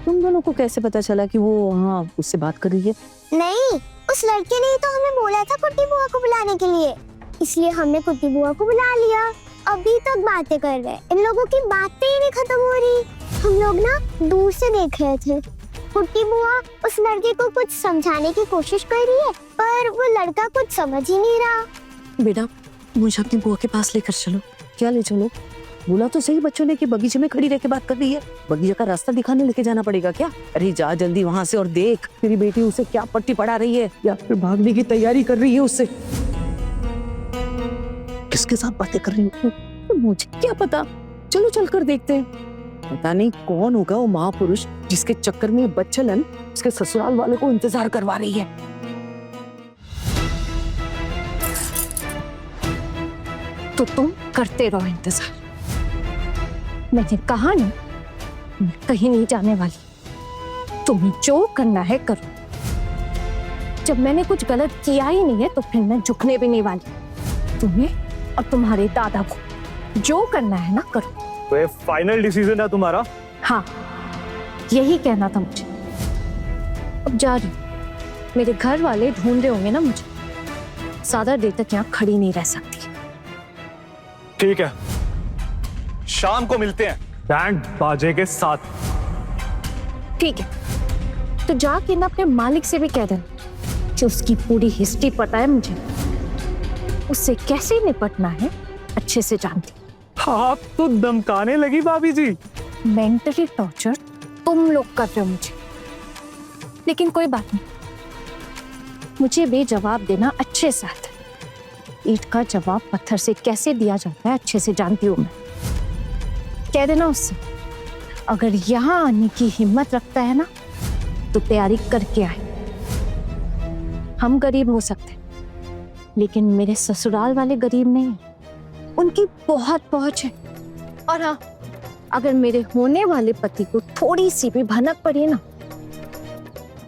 तुम दोनों को कैसे पता चला कि वो वहाँ उससे बात कर रही है? नहीं, उस लड़के ने तो हमें बोला था कुट्टी बुआ को बुलाने के लिए, इसलिए हमने कुट्टी बुआ को बुला लिया। अभी तक बातें कर रहे हैं, इन लोगों की बातें ही नहीं खत्म हो रही। हम लोग ना दूर से देख रहे थे, कुट्टी बुआ उस लड़के को कुछ समझाने की कोशिश कर रही है, पर वो लड़का कुछ समझ ही नहीं रहा। बेटा, मुझे अपनी बुआ के पास लेकर चलो। क्या ले चलो? बोला तो सही बच्चों ने कि बगीचे में खड़ी रह के बात कर रही है। बगीचे का रास्ता दिखाने लेके जाना पड़ेगा क्या? अरे जा जल्दी वहाँ से और देख तेरी बेटी उसे क्या पट्टी पढ़ा रही है या फिर भागने की तैयारी कर रही है उससे। किसके साथ बातें कर रही हो? मुझे क्या पता, चलो चल कर देखते हैं। पता नहीं कौन होगा वो महापुरुष जिसके चक्कर में बच्चलन उसके ससुराल वालों को इंतजार करवा रही है। तो तुम करते रहो इंतजार। मैंने कहा ना, मैं कहीं नहीं जाने वाली। तुम्हें जो करना है करो। जब मैंने कुछ गलत किया ही नहीं है तो फिर मैं झुकने भी नहीं वाली। तुम्हें और तुम्हारे दादा को जो करना है ना करो। तो ये फाइनल डिसीजन है तुम्हारा? हाँ, यही कहना था मुझे। अब जा रही हूँ। मेरे घर वाले ढूंढ रहे होंगे ना मुझे। ज्यादा देर तक यहाँ खड़ी नहीं रह सकती। ठीक है, शाम को मिलते हैं बैंड बाजे के साथ। ठीक है, तो जाके ना अपने मालिक से भी कह देना कि उसकी पूरी हिस्ट्री पता है मुझे, उससे कैसे निपटना है अच्छे से जानती। आप तो धमकाने लगी भाभी जी। मेंटली टॉर्चर तुम लोग कर रहे हो मुझे, लेकिन कोई बात नहीं, मुझे भी जवाब देना अच्छे से आता है। ईंट का जवाब पत्थर से कैसे दिया जाता है अच्छे से जानती हूँ मैं। कह देना उससे अगर यहाँ आने की हिम्मत रखता है ना तो तैयारी करके आए। हम गरीब हो सकते लेकिन मेरे ससुराल वाले गरीब नहीं हैं। उनकी बहुत पहुंच है। और हाँ, अगर मेरे होने वाले पति को थोड़ी सी भी भनक पड़ी ना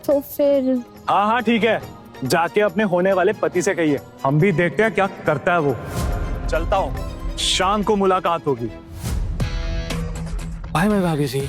तो फिर। हाँ हाँ ठीक है, जाके अपने होने वाले पति से कहिए, हम भी देखते हैं क्या करता है वो। चलता हूँ, शाम को मुलाकात होगी। बाय बाय भाभी जी।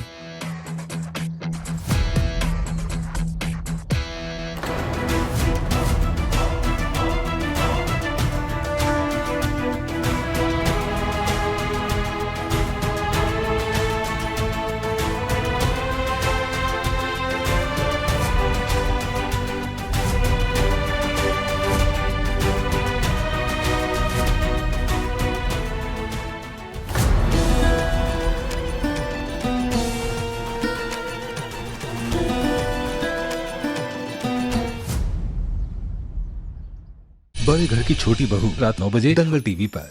बड़े घर की छोटी बहू रात 9 बजे दंगल टीवी पर।